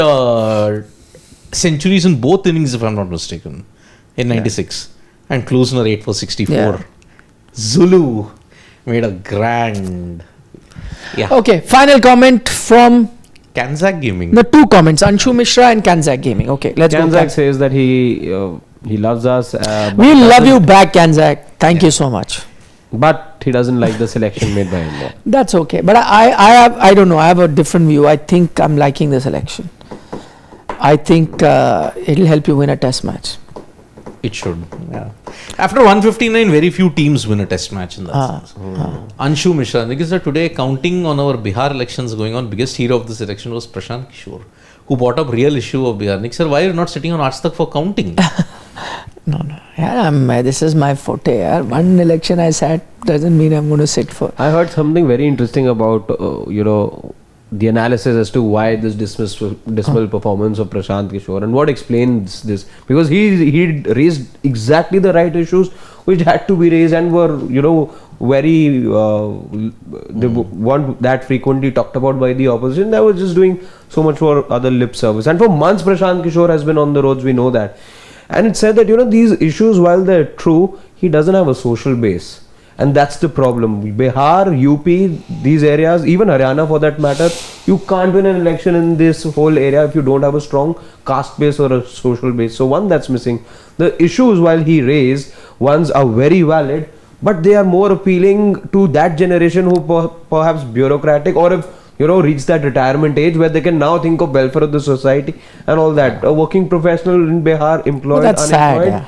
Speaker 2: centuries in both innings, if I'm not mistaken, in 96. And Klusner 8 for 64.
Speaker 1: Yeah.
Speaker 2: Zulu made a grand. Yeah.
Speaker 1: Okay, final comment from
Speaker 2: Kanzak Gaming.
Speaker 1: The two comments, Anshu Mishra and Kanzak Gaming. Okay, let's go.
Speaker 3: Kanzak says that he loves us. But
Speaker 1: We
Speaker 3: he
Speaker 1: love you
Speaker 3: doesn't-
Speaker 1: back, Kanzak. Thank you so much.
Speaker 3: But he doesn't like the selection made by India.
Speaker 1: That's okay. But I don't know. I have a different view. I think I'm liking the selection. I think it'll help you win a test match.
Speaker 2: It should. Yeah. After 159, very few teams win a test match in that sense. Anshu Mishra. Because today, counting on our Bihar elections going on, biggest hero of this election was Prashant Kishore, who brought up real issue of Bihar. Nick sir, why are you not sitting on AajTak for counting?
Speaker 1: No. Yeah, this is my forte. Yeah. One election I sat doesn't mean I'm going to sit for.
Speaker 3: I heard something very interesting about the analysis as to why this dismal performance of Prashant Kishore and what explains this, because he raised exactly the right issues which had to be raised and were very they weren't that frequently talked about by the opposition. That was just doing so much for other lip service, and for months Prashant Kishore has been on the roads, we know that. And it said that these issues, while they're true, he doesn't have a social base. And that's the problem. Bihar, UP, these areas, even Haryana for that matter, you can't win an election in this whole area if you don't have a strong caste base or a social base. So one that's missing. The issues while he raised, ones are very valid, but they are more appealing to that generation who perhaps bureaucratic or if reach that retirement age where they can now think of welfare of the society and all that. A working professional in Bihar, employed,
Speaker 1: that's sad,
Speaker 3: unemployed,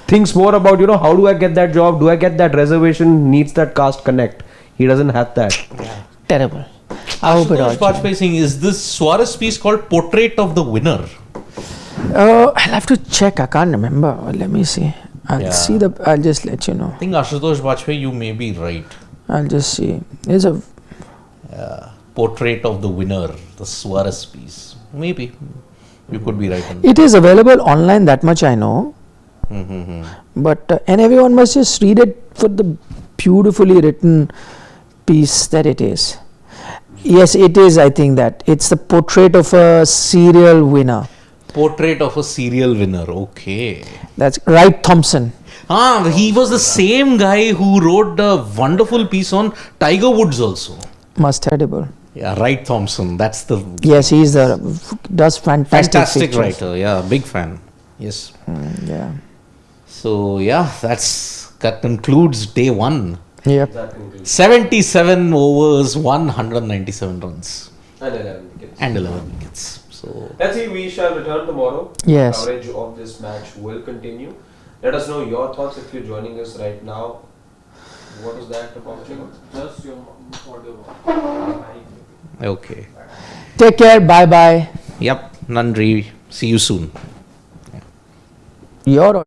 Speaker 3: thinks more about how do I get that job, do I get that reservation, needs that caste connect. He doesn't have that.
Speaker 1: Terrible. I hope it all.
Speaker 2: Bajpayee saying, is this Suarez piece called Portrait of the Winner?
Speaker 1: I'll have to check. I can't remember. Let me see. I'll see I'll just let you know.
Speaker 2: I think Ashutosh Bajpayee, you may be right.
Speaker 1: I'll just see. There's a
Speaker 2: Portrait of the Winner, the Suarez piece. Maybe. You could be right.
Speaker 1: It is available online, that much I know. But and everyone must just read it for the beautifully written piece that it is. Yes, it is. I think that it's the portrait of a serial winner.
Speaker 2: Portrait of a serial winner. Okay.
Speaker 1: That's Wright Thompson.
Speaker 2: He was the same guy who wrote the wonderful piece on Tiger Woods also.
Speaker 1: Must edible.
Speaker 2: Yeah, Wright Thompson. That's the
Speaker 1: Yes, he's does fantastic pictures.
Speaker 2: writer. Yeah, big fan. Yes.
Speaker 1: Yeah.
Speaker 2: So that concludes day one.
Speaker 1: Yep.
Speaker 2: 77 overs, 197 runs,
Speaker 3: And 11 wickets.
Speaker 2: and 11 wickets. So
Speaker 3: Let's see, we shall return tomorrow.
Speaker 1: Yes.
Speaker 3: Coverage of this match will continue. Let us know your thoughts if you're joining us right now. What was that about?
Speaker 4: Just your audio.
Speaker 2: okay.
Speaker 1: Take care. Bye bye.
Speaker 2: Yep. Nandri. See you soon.
Speaker 1: Your